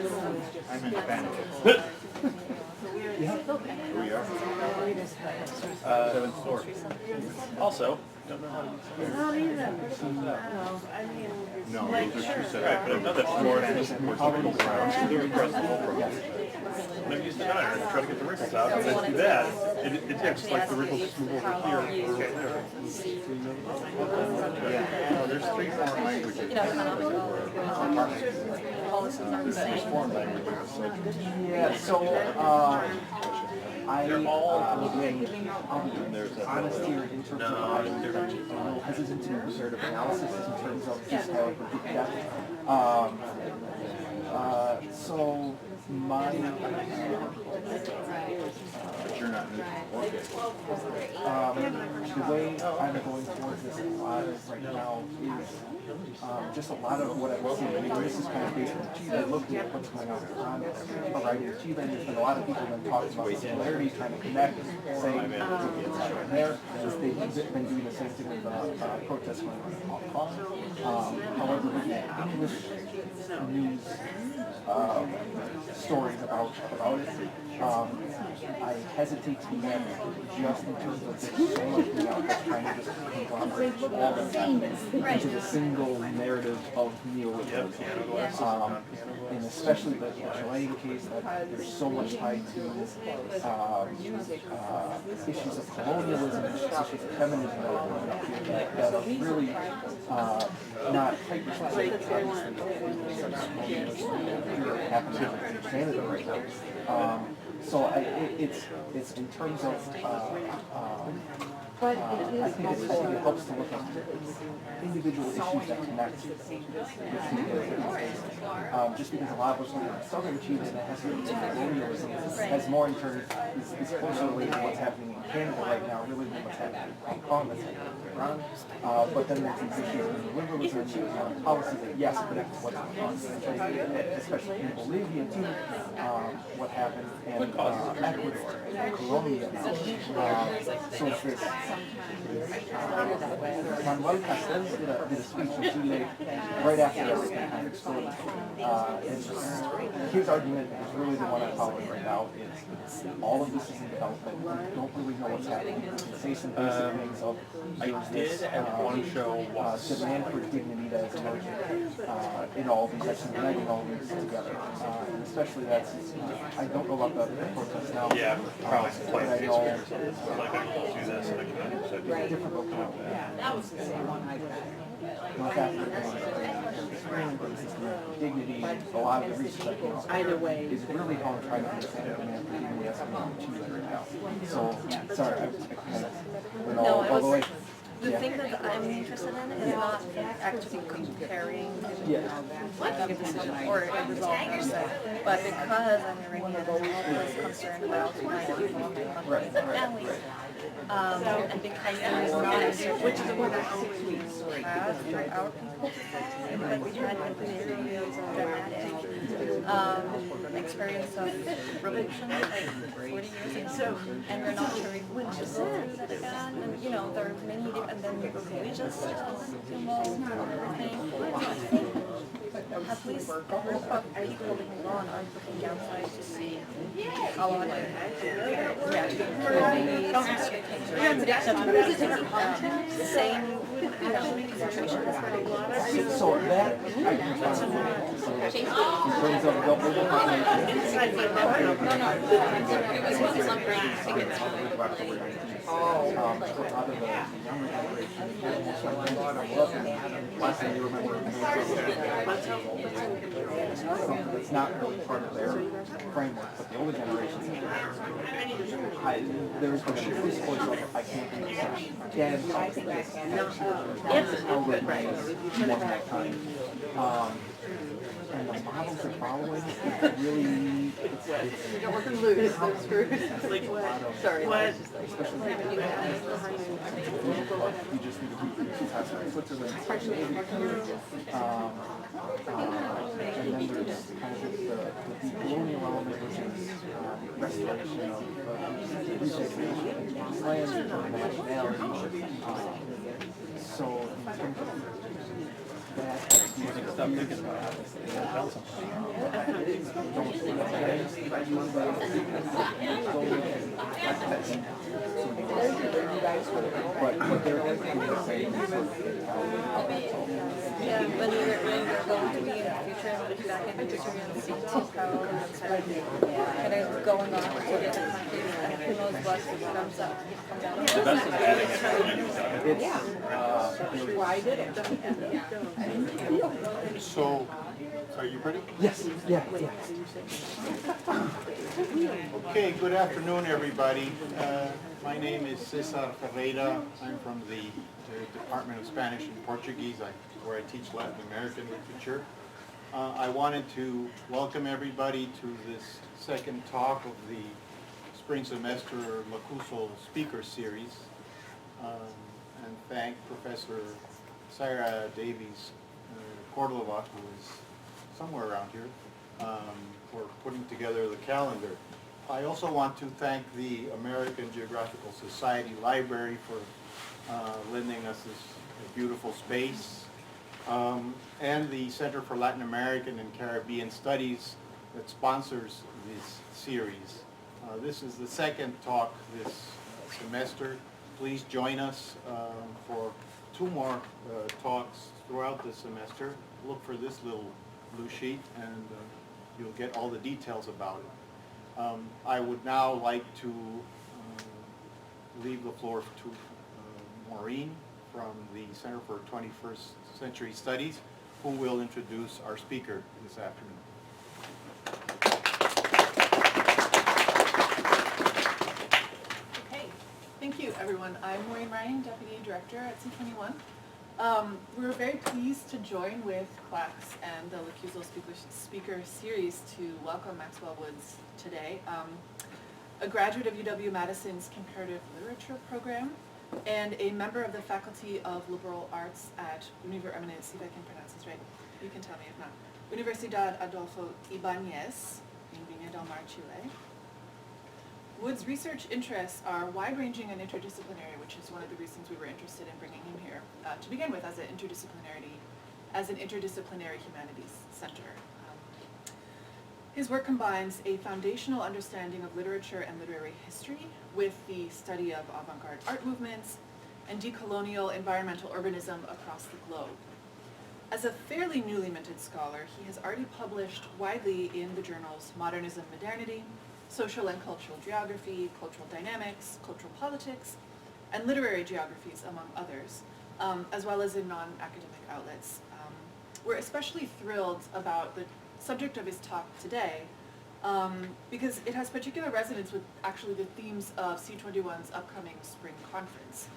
I'm in Spanish. Yeah. We are. 7th floor. Also, don't know how to use it. Not even. I mean, No, like, those are sure. two separate. Right, but another floor and vertical rounds. They're across the whole room. When I've used an iron to try to get the wrinkles out, and then do that, it takes like the wrinkles just move over here. Okay, there. Yeah. No, there's 3 foreign languages. There's foreign languages. Yeah, so They're all I'll be honest here in terms of I'm a little hesitant to do comparative analysis in terms of just how it would get so my But you're not neutral. the way I'm going towards this right now is just a lot of what I've seen. I mean, this is kind of based on Chile, looking at what's going on right in Chile. There's been a lot of people been talking about the similarities, trying to connect, saying there. They've been doing the same thing with protests going on in Hong Kong. However, looking at English news stories about it, I hesitate to do that just in terms of there's so much thing out there trying to just conglomerate all of that into the single narrative of neoliberalism. And especially the Chilean case, that there's so much tied to issues of colonialism, issues of feminism that are going up here that are really not quite specific happening in Canada right now. So it's in terms of I think it helps to look at individual issues that connect with individual states. Just because a lot of us live in southern Chile that has colonialism has more in terms is closer related to what's happening in Canada right now, really than what's happening in Hong Kong, that's happening in Iran. But then there's these issues of liberalism and policies that yes connect to what's going on, especially in Bolivia too, what happened, and Ecuador, Colombia. So it's this. Manuel Castells did a speech in Chile right after everything kind of exploded. And his argument is really the one I'm following right now is all of this is in development. We don't really know what's happening. We can say some basic things of I did have one show demand for dignidad is emerging in all of these, that's uniting all of these together. And especially that's, I don't know about the protests now. Yeah, probably but I know like I can do this and I can difficult now. That was the same one I got. North African dignity, a lot of the research Either way. is really how I'm trying to understand the demand for dignity as I'm Chile right now. So, sorry, I kind of went all the way. The thing that I'm interested in is not actually comparing making a decision or resolving it, but because I'm Iranian, I'm always concerned about my country and family. And because there is not a certain number of path for our people, but we had a very dramatic experience of revolution like 40 years ago, and we're not sure when to go through that again. And you know, there are many different, and then religious involved and everything. At least a group of people in Iran are looking outside to see how long same situation. So that, I can try to in terms of the global last thing you remember it's not really part of their framework, but the older generations there's been a police voice of I can't do this again, one that time. And the models they're following is really We're going to lose those screws. Sorry. What? especially you just need to keep Switzerland, and then there's kind of the colonial element, which is restoration of repatriation of land and nationality. So in terms of that, stop thinking about it. But they're going to Yeah, when you're going to be in the future and look back in history and see how kind of going on to get the country and who knows what comes out. The best is adding it. Why did it? So, are you ready? Yes, yeah. Okay, good afternoon, everybody. My name is Cesar Ferreira. I'm from the Department of Spanish and Portuguese, where I teach Latin American literature. I wanted to welcome everybody to this second talk of the spring semester Macuso speaker series, and thank Professor Sarah Davies Cordova, who is somewhere around here, for putting together the calendar. I also want to thank the American Geographical Society Library for lending us this beautiful space, and the Center for Latin American and Caribbean Studies that sponsors this series. This is the second talk this semester. Please join us for 2 more talks throughout the semester. Look for this little blue sheet and you'll get all the details about it. I would now like to leave the floor to Maureen from the Center for 21st Century Studies, who will introduce our speaker this afternoon. Okay, thank you everyone. I'm Maureen Ryan, Deputy Director at C21. We're very pleased to join with CLACS and the Lacuso Speaker Series to welcome Maxwell Woods today, a graduate of UW-Madison's Comparative Literature program and a member of the Faculty of Liberal Arts at see if I can pronounce this right, you can tell me if not, Universidad Adolfo Ibáñez in Viña del Mar, Chile. Wood's research interests are wide-ranging and interdisciplinary, which is one of the reasons we were interested in bringing him here to begin with as an interdisciplinary humanities center. His work combines a foundational understanding of literature and literary history with the study of avant-garde art movements and decolonial environmental urbanism across the globe. As a fairly newly minted scholar, he has already published widely in the journals Modernity, Social and Cultural Geography, Cultural Dynamics, Cultural Politics, and Literary Geographies, among others, as well as in non-academic outlets. We're especially thrilled about the subject of his talk today because it has particular resonance with actually the themes of C21's upcoming spring conference.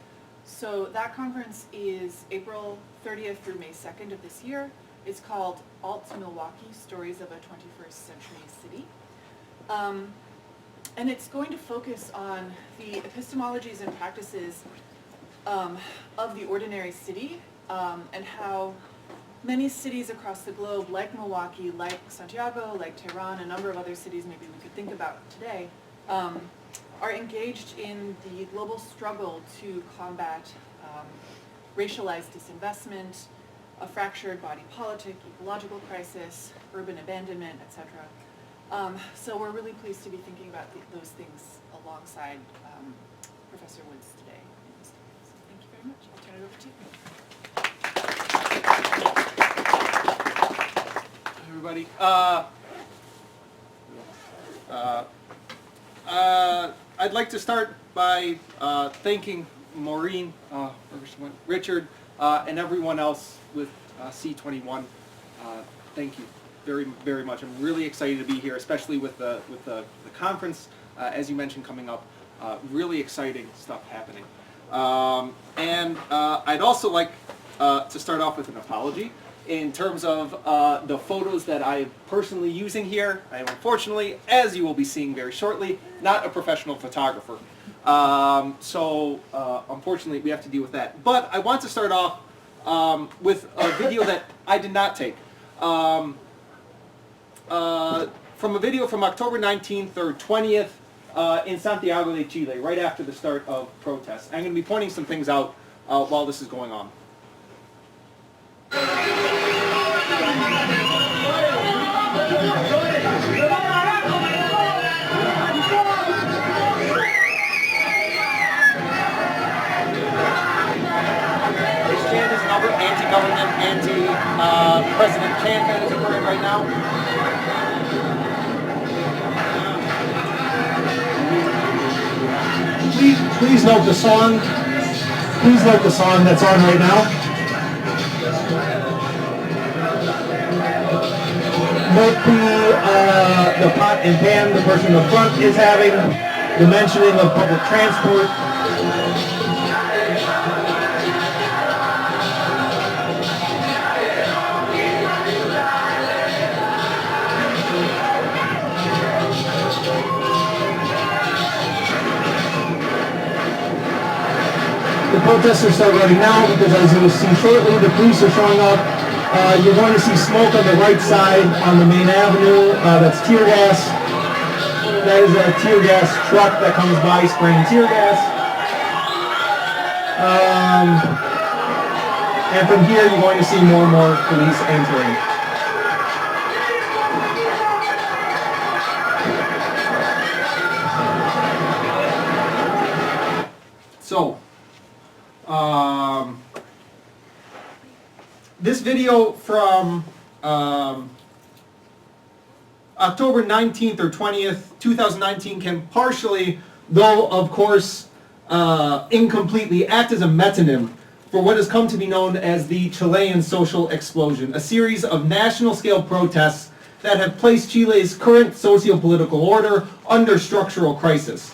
So that conference is April 30th through May 2nd of this year. It's called UW-Milwaukee, Stories of a 21st Century City. And it's going to focus on the epistemologies and practices of the ordinary city and how many cities across the globe, like Milwaukee, like Santiago, like Tehran, a number of other cities maybe we could think about today, are engaged in the global struggle to combat racialized disinvestment, a fractured body politic, ecological crisis, urban abandonment, etc. So we're really pleased to be thinking about those things alongside Professor Woods today. So thank you very much. I'll turn it over to you. Everybody. I'd like to start by thanking Maureen, Richard, and everyone else with C21. Thank you very, very much. I'm really excited to be here, especially with the conference, as you mentioned, coming up. Really exciting stuff happening. And I'd also like to start off with an apology. In terms of the photos that I'm personally using here, I am unfortunately, as you will be seeing very shortly, not a professional photographer. So unfortunately we have to deal with that. But I want to start off with a video that I did not take. From a video from October 19th or 20th in Santiago de Chile, right after the start of protests. I'm going to be pointing some things out while this is going on. right now? Please note the song. Please note the song that's on right now. Note the pot and pan the person in the front is having, the mentioning of public transport. The protesters start running now because, as you will see shortly, the police are showing up. You're going to see smoke on the right side on the main avenue. That's tear gas. That is a tear gas truck that comes by spraying tear gas. And from here, you're going to see more and more police entering. So, this video from October 19th or 20th, 2019 can partially, though of course incompletely, act as a metonym for what has come to be known as the Chilean social explosion, a series of national-scale protests that have placed Chile's current socio-political order under structural crisis.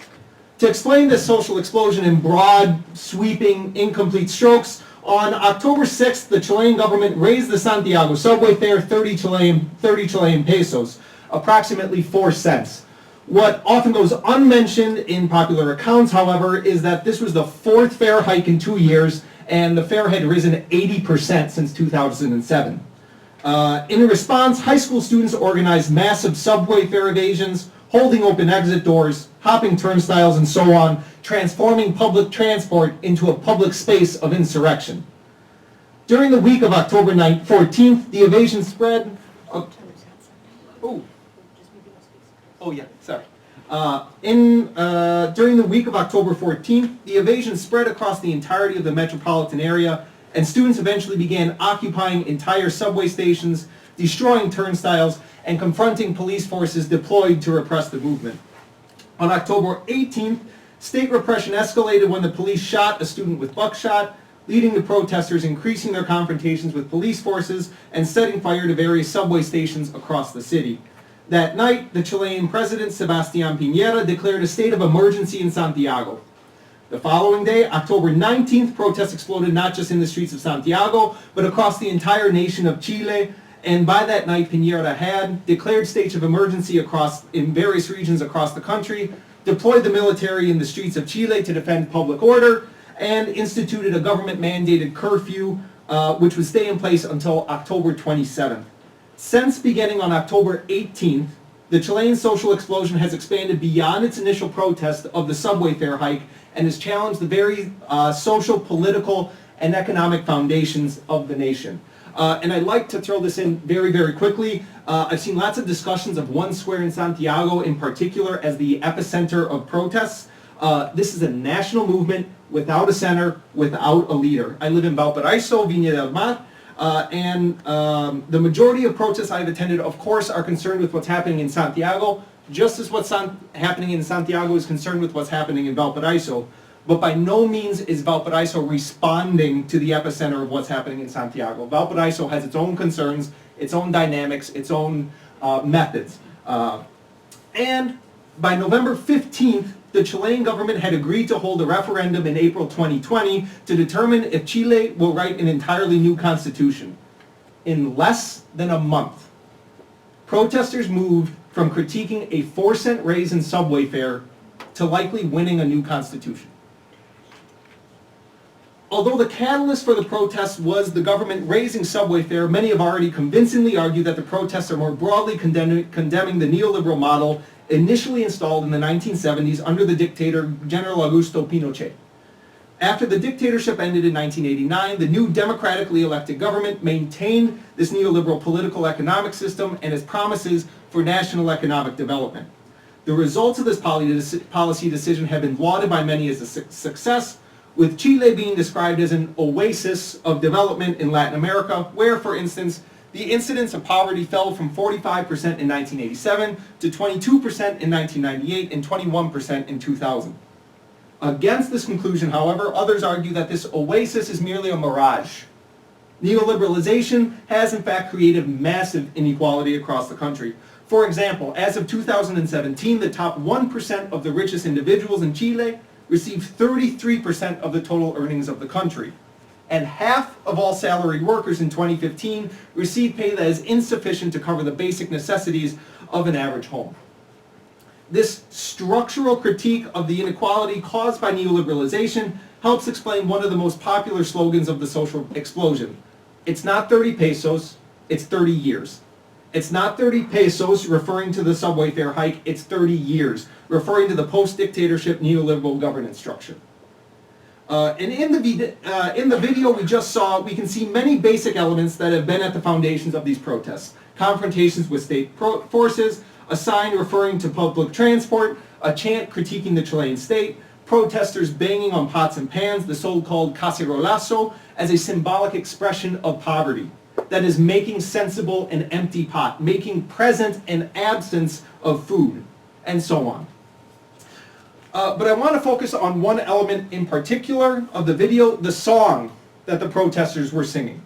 To explain this social explosion in broad, sweeping, incomplete strokes, on October 6th, the Chilean government raised the Santiago subway fare 30 Chilean pesos, approximately 4 cents. What often goes unmentioned in popular accounts, however, is that this was the 4th fare hike in 2 years, and the fare had risen 80% since 2007. In response, high school students organized massive subway fare evasions, holding open exit doors, hopping turnstiles, and so on, transforming public transport into a public space of insurrection. During the week of October 14th, the evasion spread... During the week of October 14th, the evasion spread across the entirety of the metropolitan area, and students eventually began occupying entire subway stations, destroying turnstiles, and confronting police forces deployed to repress the movement. On October 18th, state repression escalated when the police shot a student with buckshot, leading to protesters increasing their confrontations with police forces and setting fire to various subway stations across the city. That night, the Chilean president, Sebastián Piñera, declared a state of emergency in Santiago. The following day, October 19th, protests exploded not just in the streets of Santiago, but across the entire nation of Chile. And by that night, Piñera had declared states of emergency in various regions across the country, deployed the military in the streets of Chile to defend public order, and instituted a government-mandated curfew, which would stay in place until October 27th. Since beginning on October 18th, the Chilean social explosion has expanded beyond its initial protest of the subway fare hike and has challenged the very social, political, and economic foundations of the nation. And I'd like to throw this in very, very quickly. I've seen lots of discussions of one square in Santiago in particular as the epicenter of protests. This is a national movement without a center, without a leader. I live in Valparaiso, Viña del Mar, and the majority of protests I've attended, of course, are concerned with what's happening in Santiago, just as what's happening in Santiago is concerned with what's happening in Valparaiso. But by no means is Valparaiso responding to the epicenter of what's happening in Santiago. Valparaiso has its own concerns, its own dynamics, its own methods. And by November 15th, the Chilean government had agreed to hold a referendum in April 2020 to determine if Chile will write an entirely new constitution. In less than a month, protesters moved from critiquing a 4-cent raise in subway fare to likely winning a new constitution. Although the catalyst for the protests was the government raising subway fare, many have already convincingly argued that the protests are more broadly condemning the neoliberal model initially installed in the 1970s under the dictator General Augusto Pinochet. After the dictatorship ended in 1989, the new democratically elected government maintained this neoliberal political economic system and its promises for national economic development. The results of this policy decision have been lauded by many as a success, with Chile being described as an oasis of development in Latin America, where, for instance, the incidence of poverty fell from 45% in 1987 to 22% in 1998 and 21% in 2000. Against this conclusion, however, others argue that this oasis is merely a mirage. Neoliberalization has in fact created massive inequality across the country. For example, as of 2017, the top 1% of the richest individuals in Chile received 33% of the total earnings of the country. And half of all salaried workers in 2015 received pay that is insufficient to cover the basic necessities of an average home. This structural critique of the inequality caused by neoliberalization helps explain one of the most popular slogans of the social explosion. It's not 30 pesos, it's 30 years. It's not 30 pesos, referring to the subway fare hike, it's 30 years, referring to the post-dictatorship neoliberal governance structure. And in the video we just saw, we can see many basic elements that have been at the foundations of these protests. Confrontations with state forces, a sign referring to public transport, a chant critiquing the Chilean state, protesters banging on pots and pans, the so-called cacerolazo, as a symbolic expression of poverty. That is making sensible an empty pot, making present an absence of food, and so on. But I want to focus on one element in particular of the video, the song that the protesters were singing.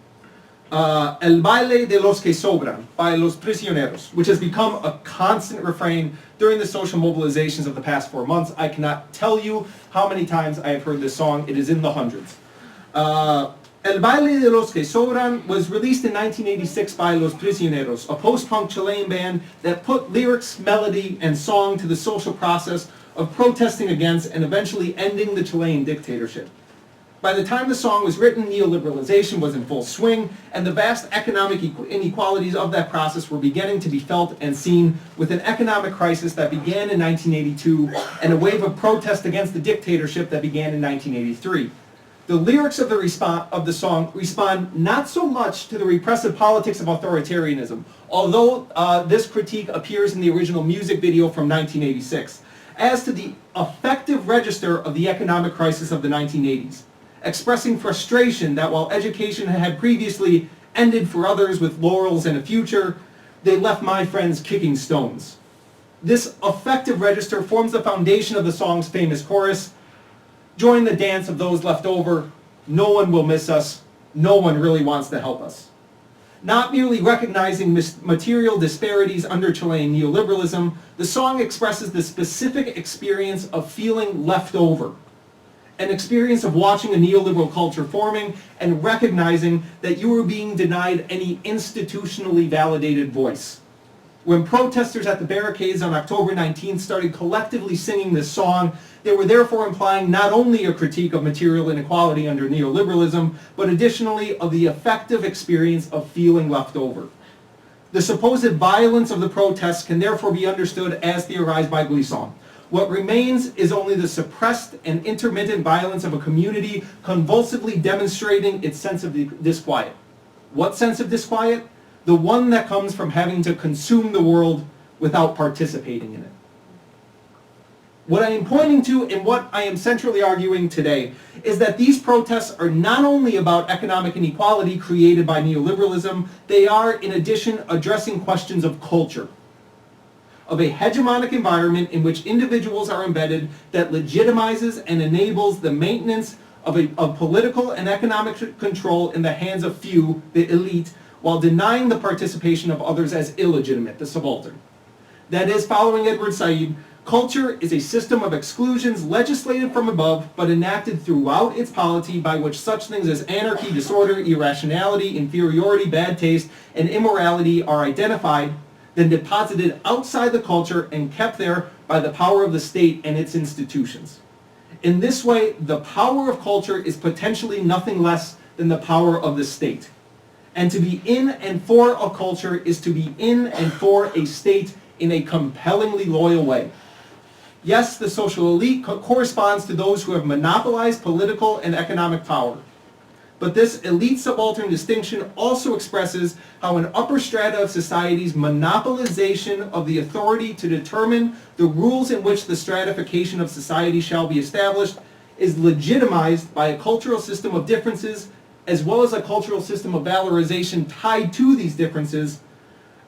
El baile de los que sobran by Los Prisioneros, which has become a constant refrain during the social mobilizations of the past 4 months. I cannot tell you how many times I have heard this song. It is in the hundreds. El baile de los que sobran was released in 1986 by Los Prisioneros, a post-punk Chilean band that put lyrics, melody, and song to the social process of protesting against and eventually ending the Chilean dictatorship. By the time the song was written, neoliberalization was in full swing, and the vast economic inequalities of that process were beginning to be felt and seen, with an economic crisis that began in 1982 and a wave of protest against the dictatorship that began in 1983. The lyrics of the song respond not so much to the repressive politics of authoritarianism, although this critique appears in the original music video from 1986, as to the effective register of the economic crisis of the 1980s, expressing frustration that while education had previously ended for others with laurels and a future, they left my friends kicking stones. This effective register forms the foundation of the song's famous chorus: join the dance of those left over, no one will miss us, no one really wants to help us. Not merely recognizing material disparities under Chilean neoliberalism, the song expresses the specific experience of feeling left over, an experience of watching a neoliberal culture forming and recognizing that you were being denied any institutionally validated voice. When protesters at the barricades on October 19th started collectively singing this song, they were therefore implying not only a critique of material inequality under neoliberalism, but additionally of the effective experience of feeling left over. The supposed violence of the protests can therefore be understood as theorized by Glissant. What remains is only the suppressed and intermittent violence of a community convulsively demonstrating its sense of disquiet. What sense of disquiet? The one that comes from having to consume the world without participating in it. What I am pointing to and what I am centrally arguing today is that these protests are not only about economic inequality created by neoliberalism, they are, in addition, addressing questions of culture, of a hegemonic environment in which individuals are embedded that legitimizes and enables the maintenance of political and economic control in the hands of few, the elite, while denying the participation of others as illegitimate, the subaltern. That is, following Edward Said, culture is a system of exclusions legislated from above, but enacted throughout its polity, by which such things as anarchy, disorder, irrationality, inferiority, bad taste, and immorality are identified, then deposited outside the culture and kept there by the power of the state and its institutions. In this way, the power of culture is potentially nothing less than the power of the state. And to be in and for a culture is to be in and for a state in a compellingly loyal way. Yes, the social elite corresponds to those who have monopolized political and economic power. But this elite subaltern distinction also expresses how an upper strata of society's monopolization of the authority to determine the rules in which the stratification of society shall be established is legitimized by a cultural system of differences as well as a cultural system of valorization tied to these differences,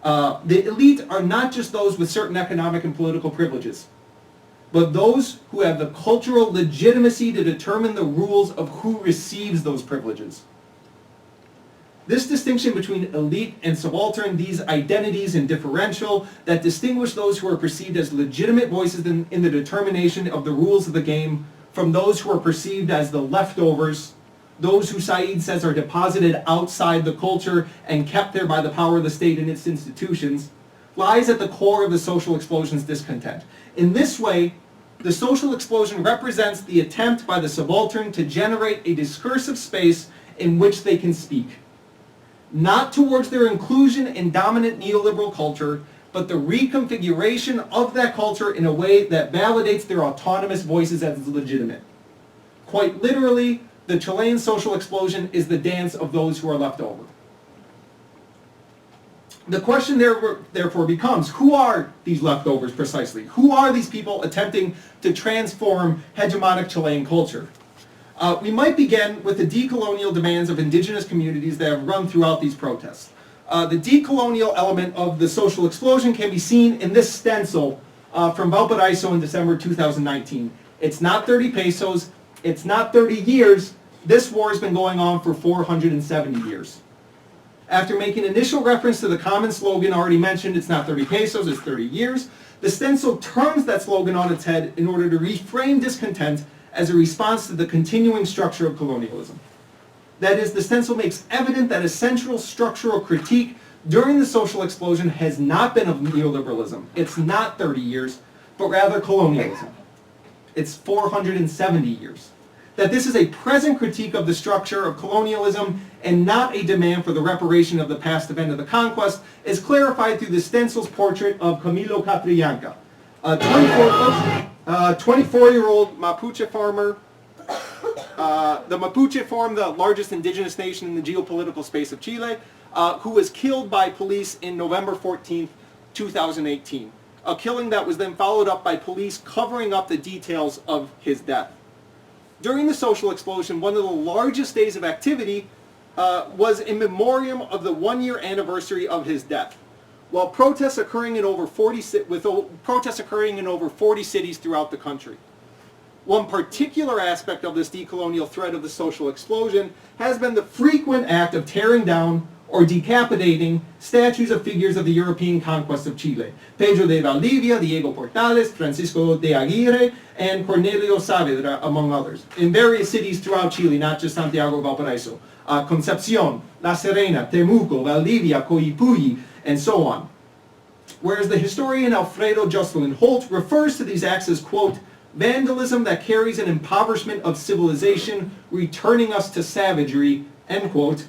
the elite are not just those with certain economic and political privileges, but those who have the cultural legitimacy to determine the rules of who receives those privileges. This distinction between elite and subaltern, these identities and differential that distinguish those who are perceived as legitimate voices in the determination of the rules of the game from those who are perceived as the leftovers, those who Said says are deposited outside the culture and kept there by the power of the state and its institutions, lies at the core of the social explosion's discontent. In this way, the social explosion represents the attempt by the subaltern to generate a discursive space in which they can speak, not towards their inclusion in dominant neoliberal culture, but the reconfiguration of that culture in a way that validates their autonomous voices as legitimate. Quite literally, the Chilean social explosion is the dance of those who are left over. The question therefore becomes, who are these leftovers precisely? Who are these people attempting to transform hegemonic Chilean culture? We might begin with the decolonial demands of indigenous communities that have run throughout these protests. The decolonial element of the social explosion can be seen in this stencil from Valparaiso in December 2019. It's not 30 pesos, it's not 30 years, this war has been going on for 470 years. After making initial reference to the common slogan already mentioned, it's not 30 pesos, it's 30 years, the stencil turns that slogan on its head in order to reframe discontent as a response to the continuing structure of colonialism. That is, the stencil makes evident that a central structural critique during the social explosion has not been of neoliberalism. It's not 30 years, but rather colonialism. It's 470 years. That this is a present critique of the structure of colonialism and not a demand for the reparation of the past event of the conquest is clarified through the stencil's portrait of Camilo Catrillanca, a 24-year-old Mapuche farmer. The Mapuche form the largest indigenous nation in the geopolitical space of Chile, who was killed by police in November 14th, 2018. A killing that was then followed up by police covering up the details of his death. During the social explosion, one of the largest days of activity was in memoriam of the one-year anniversary of his death. While protests occurring in over 40 cities throughout the country. One particular aspect of this decolonial thread of the social explosion has been the frequent act of tearing down or decapitating statues of figures of the European conquest of Chile. Pedro de Valdivia, Diego Portales, Francisco de Aguirre, and Cornelio Saavedra, among others, in various cities throughout Chile, not just Santiago de Valparaiso. Concepcion, La Serena, Temuco, Valdivia, Coyipulli, and so on. Whereas the historian Alfredo Jocelyn Holt refers to these acts as, quote, vandalism that carries an impoverishment of civilization, returning us to savagery, end quote.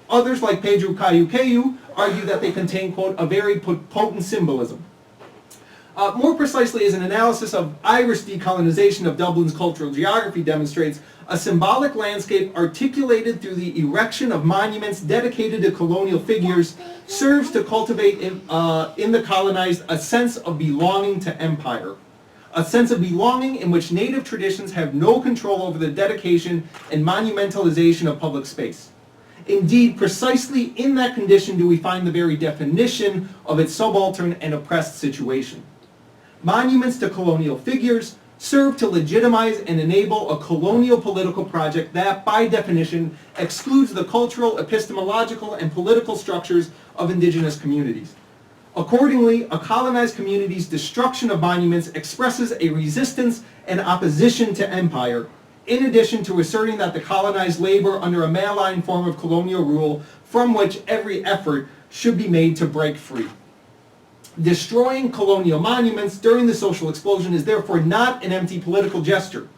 Others, like Pedro Cayuqueyu, argue that they contain, quote, a very potent symbolism. More precisely, as an analysis of Irish decolonization of Dublin's cultural geography demonstrates, a symbolic landscape articulated through the erection of monuments dedicated to colonial figures serves to cultivate in the colonized a sense of belonging to empire. A sense of belonging in which native traditions have no control over the dedication and monumentalization of public space. Indeed, precisely in that condition do we find the very definition of its subaltern and oppressed situation. Monuments to colonial figures serve to legitimize and enable a colonial political project that, by definition, excludes the cultural, epistemological, and political structures of indigenous communities. Accordingly, a colonized community's destruction of monuments expresses a resistance and opposition to empire, in addition to asserting that the colonized labor under a malign form of colonial rule from which every effort should be made to break free. Destroying colonial monuments during the social explosion is therefore not an empty political gesture.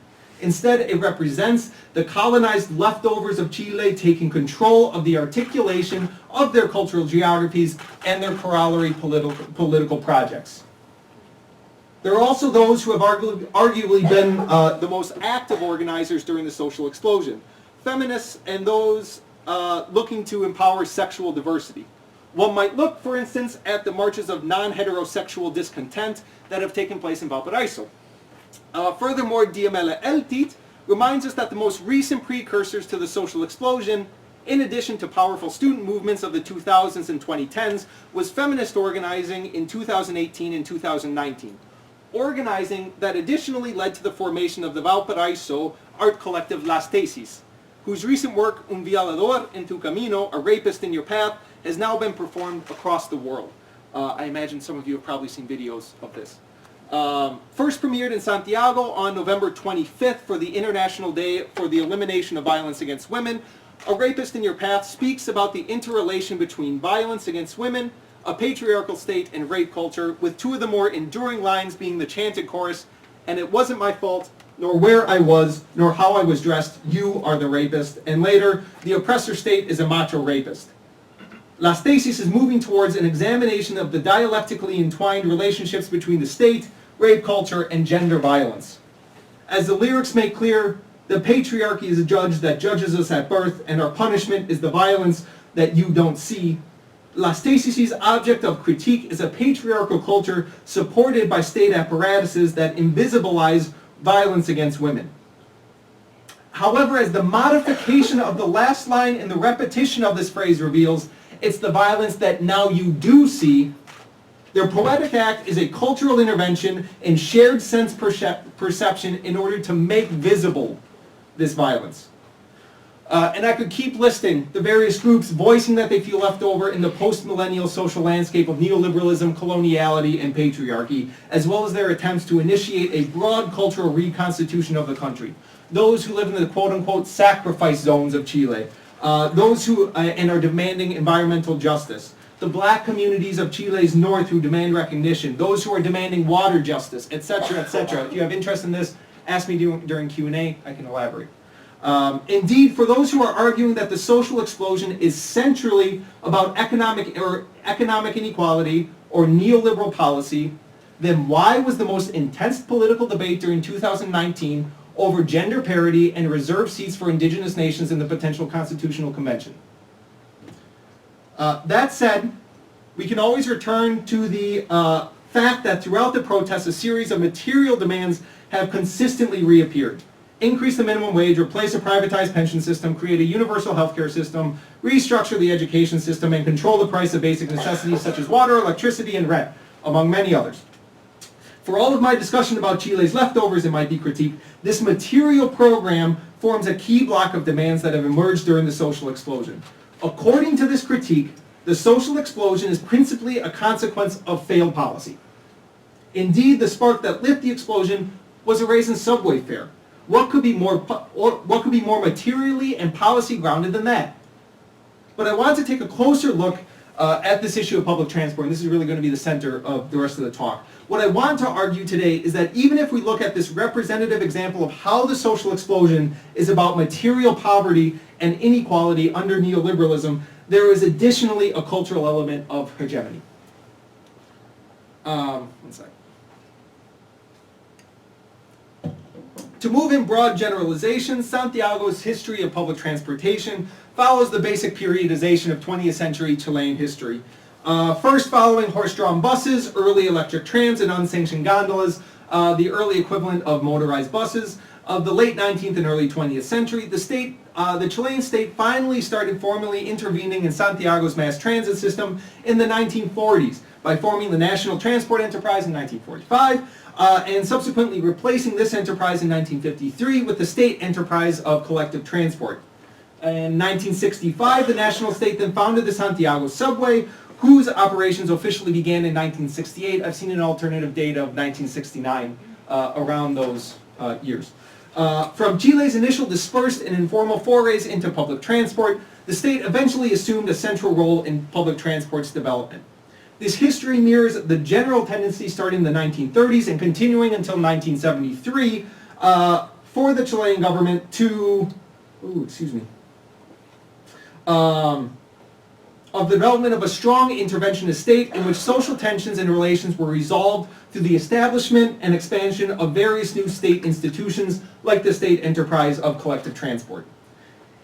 Instead, it represents the colonized leftovers of Chile taking control of the articulation of their cultural geographies and their corollary political projects. There are also those who have arguably been the most active organizers during the social explosion. Feminists and those looking to empower sexual diversity. One might look, for instance, at the marches of non-heterosexual discontent that have taken place in Valparaiso. Furthermore, Diamela Eltit reminds us that the most recent precursors to the social explosion in addition to powerful student movements of the 2000s and 2010s, was feminist organizing in 2018 and 2019. Organizing that additionally led to the formation of the Valparaiso art collective Las Tesis, whose recent work, Un violador en tu camino, a rapist in your path, has now been performed across the world. I imagine some of you have probably seen videos of this. First premiered in Santiago on November 25th for the International Day for the Elimination of Violence Against Women. A Rapist in Your Path speaks about the interrelation between violence against women, a patriarchal state, and rape culture, with two of the more enduring lines being the chanted chorus, "And it wasn't my fault, nor where I was, nor how I was dressed, you are the rapist," and later, "The oppressor state is a macho rapist." Las Tesis is moving towards an examination of the dialectically entwined relationships between the state, rape culture, and gender violence. As the lyrics make clear, the patriarchy is a judge that judges us at birth, and our punishment is the violence that you don't see. Las Tesis' object of critique is a patriarchal culture supported by state apparatuses that invisibilize violence against women. However, as the modification of the last line and the repetition of this phrase reveals, it's the violence that now you do see. Their poetic act is a cultural intervention and shared sense perception in order to make visible this violence. And I could keep listing the various groups voicing that they feel left over in the post-millennial social landscape of neoliberalism, coloniality, and patriarchy, as well as their attempts to initiate a broad cultural reconstitution of the country. Those who live in the quote-unquote sacrifice zones of Chile, those who and are demanding environmental justice, the black communities of Chile's north who demand recognition, those who are demanding water justice, etc., etc. If you have interest in this, ask me during Q&A, I can elaborate. Indeed, for those who are arguing that the social explosion is centrally about economic inequality or neoliberal policy, then why was the most intense political debate during 2019 over gender parity and reserved seats for indigenous nations in the potential constitutional convention? That said, we can always return to the fact that throughout the protests, a series of material demands have consistently reappeared. Increase the minimum wage, replace a privatized pension system, create a universal healthcare system, restructure the education system, and control the price of basic necessities such as water, electricity, and rent, among many others. For all of my discussion about Chile's leftovers, it might be critiqued, this material program forms a key block of demands that have emerged during the social explosion. According to this critique, the social explosion is principally a consequence of failed policy. Indeed, the spark that lit the explosion was a raise in subway fare. What could be more materially and policy grounded than that? But I want to take a closer look at this issue of public transport, and this is really going to be the center of the rest of the talk. What I want to argue today is that even if we look at this representative example of how the social explosion is about material poverty and inequality under neoliberalism, there is additionally a cultural element of hegemony. One second. To move in broad generalizations, Santiago's history of public transportation follows the basic periodization of 20th century Chilean history. First following horse-drawn buses, early electric trams, and unsanctioned gondolas, the early equivalent of motorized buses. Of the late 19th and early 20th century, the Chilean state finally started formally intervening in Santiago's mass transit system in the 1940s by forming the National Transport Enterprise in 1945, and subsequently replacing this enterprise in 1953 with the state enterprise of collective transport. In 1965, the national state then founded the Santiago subway, whose operations officially began in 1968. I've seen an alternative date of 1969 around those years. From Chile's initial dispersed and informal forays into public transport, the state eventually assumed a central role in public transport's development. This history mirrors the general tendency starting in the 1930s and continuing until 1973 for the Chilean government to, of the development of a strong interventionist state in which social tensions and relations were resolved through the establishment and expansion of various new state institutions like the state enterprise of collective transport.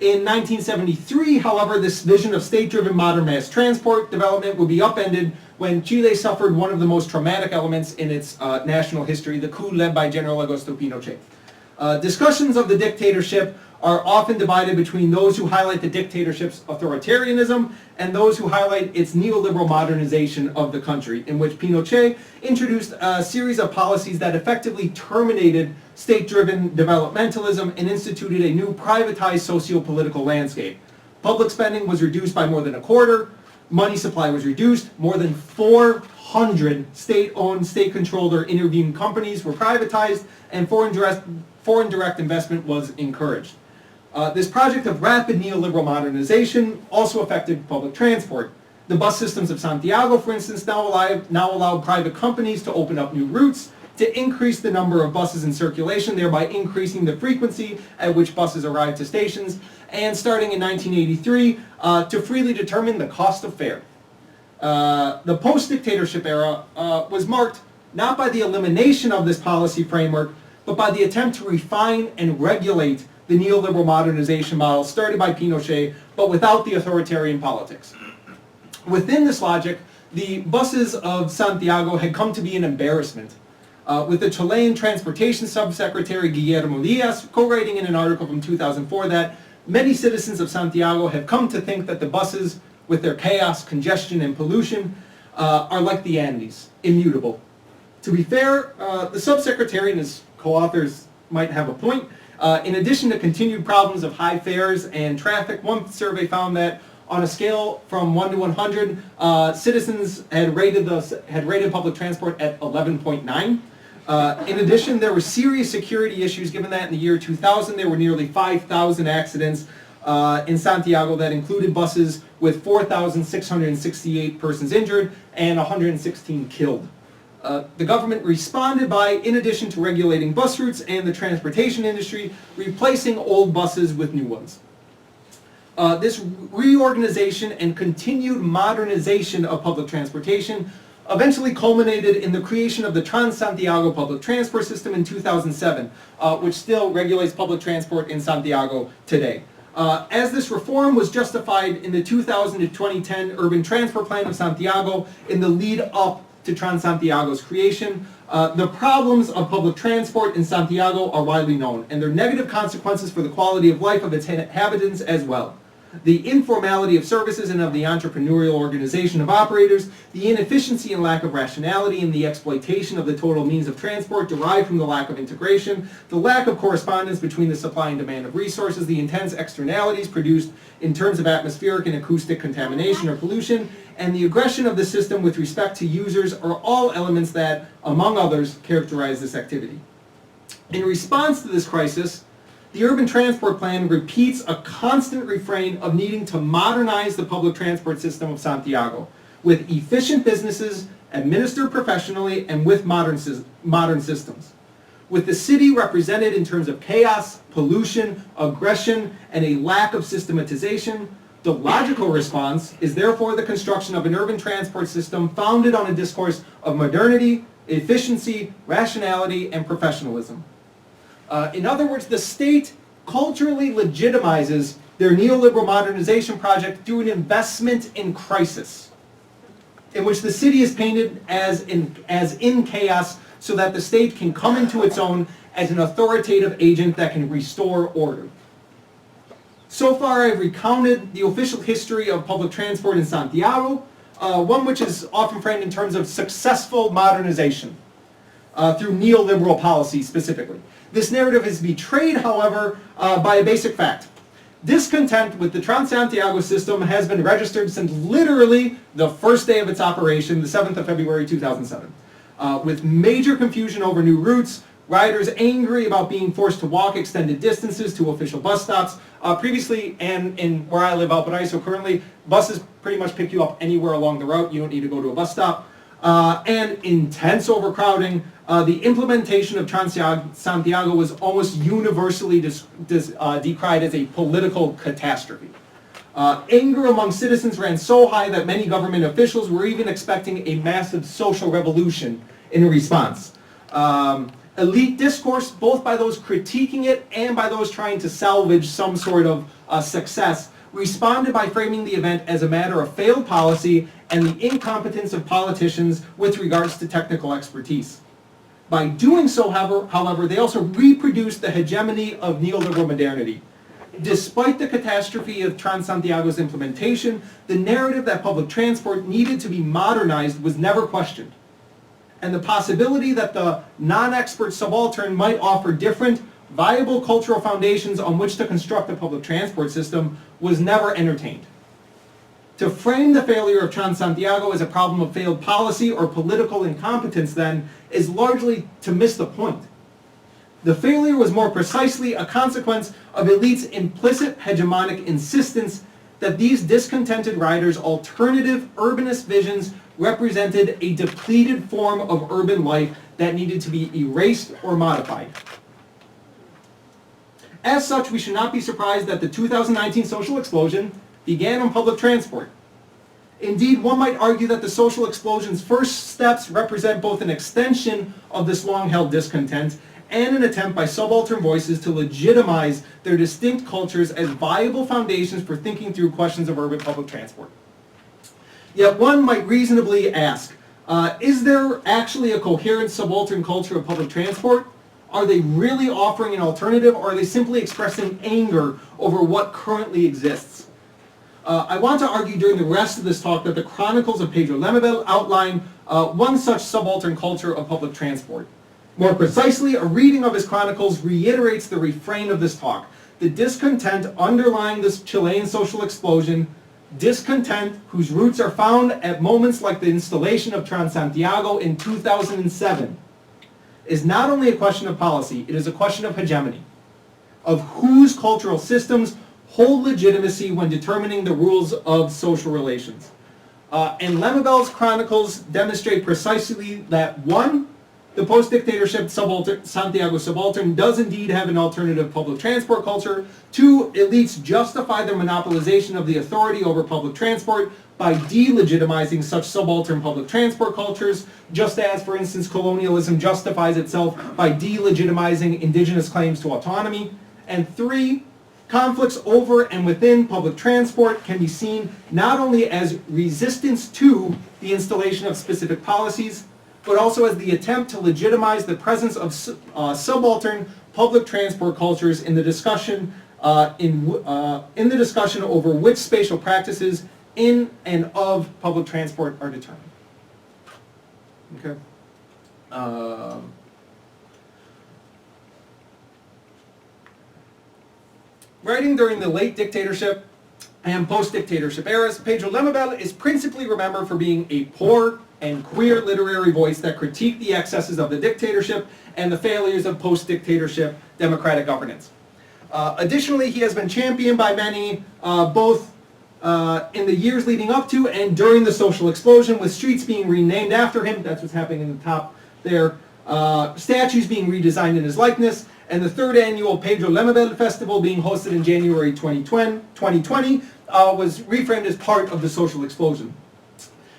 In 1973, however, this vision of state-driven modern mass transport development would be upended when Chile suffered one of the most traumatic elements in its national history, the coup led by General Augusto Pinochet. Discussions of the dictatorship are often divided between those who highlight the dictatorship's authoritarianism and those who highlight its neoliberal modernization of the country, in which Pinochet introduced a series of policies that effectively terminated state-driven developmentalism and instituted a new privatized socio-political landscape. Public spending was reduced by more than a quarter, money supply was reduced, more than 400 state-owned, state-controlled or intervened companies were privatized, and foreign direct investment was encouraged. This project of rapid neoliberal modernization also affected public transport. The bus systems of Santiago, for instance, now allow private companies to open up new routes to increase the number of buses in circulation, thereby increasing the frequency at which buses arrive to stations, and starting in 1983, to freely determine the cost of fare. The post-dictatorship era was marked not by the elimination of this policy framework, but by the attempt to refine and regulate the neoliberal modernization model started by Pinochet, but without the authoritarian politics. Within this logic, the buses of Santiago had come to be an embarrassment, with the Chilean transportation subsecretary Guillermo Diaz co-writing in an article from 2004 that many citizens of Santiago have come to think that the buses, with their chaos, congestion, and pollution, are like the Andes, immutable. To be fair, the subsecretary and his co-authors might have a point. In addition to continued problems of high fares and traffic, one survey found that on a scale from 1 to 100, citizens had rated public transport at 11.9. In addition, there were serious security issues, given that in the year 2000 there were nearly 5,000 accidents in Santiago that included buses with 4,668 persons injured and 116 killed. The government responded by, in addition to regulating bus routes and the transportation industry, replacing old buses with new ones. This reorganization and continued modernization of public transportation eventually culminated in the creation of the Trans-Santiago public transport system in 2007, which still regulates public transport in Santiago today. As this reform was justified in the 2000 to 2010 Urban Transport Plan of Santiago in the lead up to Trans-Santiago's creation, the problems of public transport in Santiago are widely known, and their negative consequences for the quality of life of its inhabitants as well. The informality of services and of the entrepreneurial organization of operators, the inefficiency and lack of rationality in the exploitation of the total means of transport derived from the lack of integration, the lack of correspondence between the supply and demand of resources, the intense externalities produced in terms of atmospheric and acoustic contamination or pollution, and the aggression of the system with respect to users are all elements that, among others, characterize this activity. In response to this crisis, the Urban Transport Plan repeats a constant refrain of needing to modernize the public transport system of Santiago with efficient businesses administered professionally and with modern systems. With the city represented in terms of chaos, pollution, aggression, and a lack of systematization, the logical response is therefore the construction of an urban transport system founded on a discourse of modernity, efficiency, rationality, and professionalism. In other words, the state culturally legitimizes their neoliberal modernization project through an investment in crisis, in which the city is painted as in chaos so that the state can come into its own as an authoritative agent that can restore order. So far, I've recounted the official history of public transport in Santiago, one which is often framed in terms of successful modernization through neoliberal policy specifically. This narrative is betrayed, however, by a basic fact. Discontent with the Trans-Santiago system has been registered since literally the first day of its operation, the 7th of February 2007. With major confusion over new routes, riders angry about being forced to walk extended distances to official bus stops. Previously, and in where I live, Valparaiso, currently, buses pretty much pick you up anywhere along the route. You don't need to go to a bus stop. And intense overcrowding. The implementation of Trans-Santiago was almost universally decried as a political catastrophe. Anger among citizens ran so high that many government officials were even expecting a massive social revolution in response. Elite discourse, both by those critiquing it and by those trying to salvage some sort of success, responded by framing the event as a matter of failed policy and the incompetence of politicians with regards to technical expertise. By doing so, however, they also reproduced the hegemony of neoliberal modernity. Despite the catastrophe of Transantiago's implementation, the narrative that public transport needed to be modernized was never questioned. And the possibility that the non-expert subaltern might offer different, viable cultural foundations on which to construct a public transport system was never entertained. To frame the failure of Transantiago as a problem of failed policy or political incompetence, then, is largely to miss the point. The failure was more precisely a consequence of elites' implicit hegemonic insistence that these discontented riders' alternative urbanist visions represented a depleted form of urban life that needed to be erased or modified. As such, we should not be surprised that the 2019 social explosion began on public transport. Indeed, one might argue that the social explosion's first steps represent both an extension of this long-held discontent and an attempt by subaltern voices to legitimize their distinct cultures as viable foundations for thinking through questions of urban public transport. Yet one might reasonably ask, is there actually a coherent subaltern culture of public transport? Are they really offering an alternative, or are they simply expressing anger over what currently exists? I want to argue during the rest of this talk that the chronicles of Pedro Lemebel outline one such subaltern culture of public transport. More precisely, a reading of his chronicles reiterates the refrain of this talk: the discontent underlying this Chilean social explosion, discontent whose roots are found at moments like the installation of Transantiago in 2007, is not only a question of policy, it is a question of hegemony, of whose cultural systems hold legitimacy when determining the rules of social relations. And Lemebel's chronicles demonstrate precisely that, one, the post-dictatorship Santiago subaltern does indeed have an alternative public transport culture. Two, elites justify their monopolization of the authority over public transport by delegitimizing such subaltern public transport cultures, just as, for instance, colonialism justifies itself by delegitimizing indigenous claims to autonomy. And three, conflicts over and within public transport can be seen not only as resistance to the installation of specific policies, but also as the attempt to legitimize the presence of subaltern public transport cultures in the discussion over which spatial practices in and of public transport are determined. Okay. Writing during the late dictatorship and post-dictatorship eras, Pedro Lemebel is principally remembered for being a poor and queer literary voice that critiqued the excesses of the dictatorship and the failures of post-dictatorship democratic governance. Additionally, he has been championed by many, both in the years leading up to and during the social explosion, with streets being renamed after him. That's what's happening in the top there. Statues being redesigned in his likeness, and the third annual Pedro Lemebel Festival being hosted in January 2020 was reframed as part of the social explosion.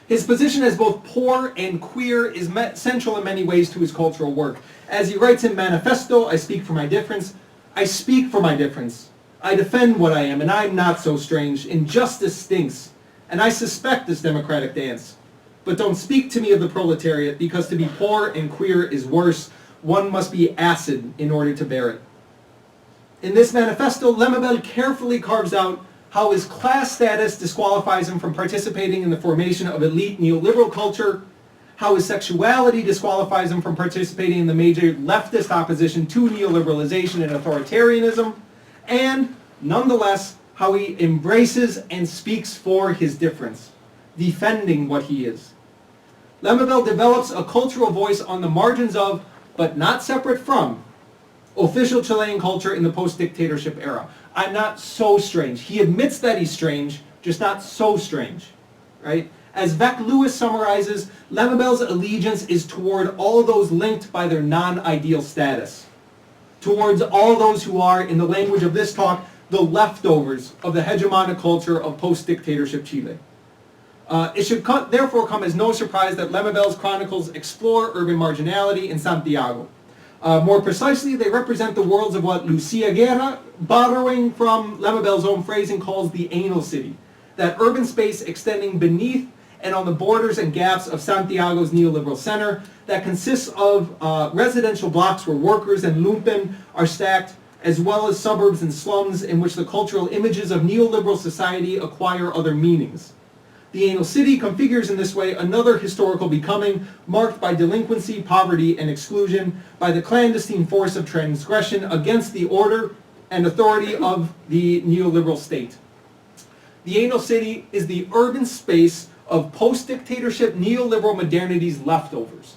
His position as both poor and queer is central in many ways to his cultural work. As he writes in Manifesto, I speak for my difference. I speak for my difference. I defend what I am, and I am not so strange. Injustice stinks, and I suspect this democratic dance. But don't speak to me of the proletariat, because to be poor and queer is worse. One must be acid in order to bear it. In this manifesto, Lemebel carefully carves out how his class status disqualifies him from participating in the formation of elite neoliberal culture, how his sexuality disqualifies him from participating in the major leftist opposition to neoliberalization and authoritarianism, and, nonetheless, how he embraces and speaks for his difference, defending what he is. Lemebel develops a cultural voice on the margins of, but not separate from, official Chilean culture in the post-dictatorship era. I'm not so strange. He admits that he's strange, just not so strange, right? As Vec Lewis summarizes, Lemebel's allegiance is toward all those linked by their non-ideal status, towards all those who are, in the language of this talk, the leftovers of the hegemonic culture of post-dictatorship Chile. It should therefore come as no surprise that Lemebel's chronicles explore urban marginality in Santiago. More precisely, they represent the worlds of what Lucia Guerra, borrowing from Lemebel's own phrasing, calls the anal city, that urban space extending beneath and on the borders and gaps of Santiago's neoliberal center that consists of residential blocks where workers and lumpen are stacked, as well as suburbs and slums in which the cultural images of neoliberal society acquire other meanings. The anal city configures in this way another historical becoming marked by delinquency, poverty, and exclusion, by the clandestine force of transgression against the order and authority of the neoliberal state. The anal city is the urban space of post-dictatorship neoliberal modernity's leftovers.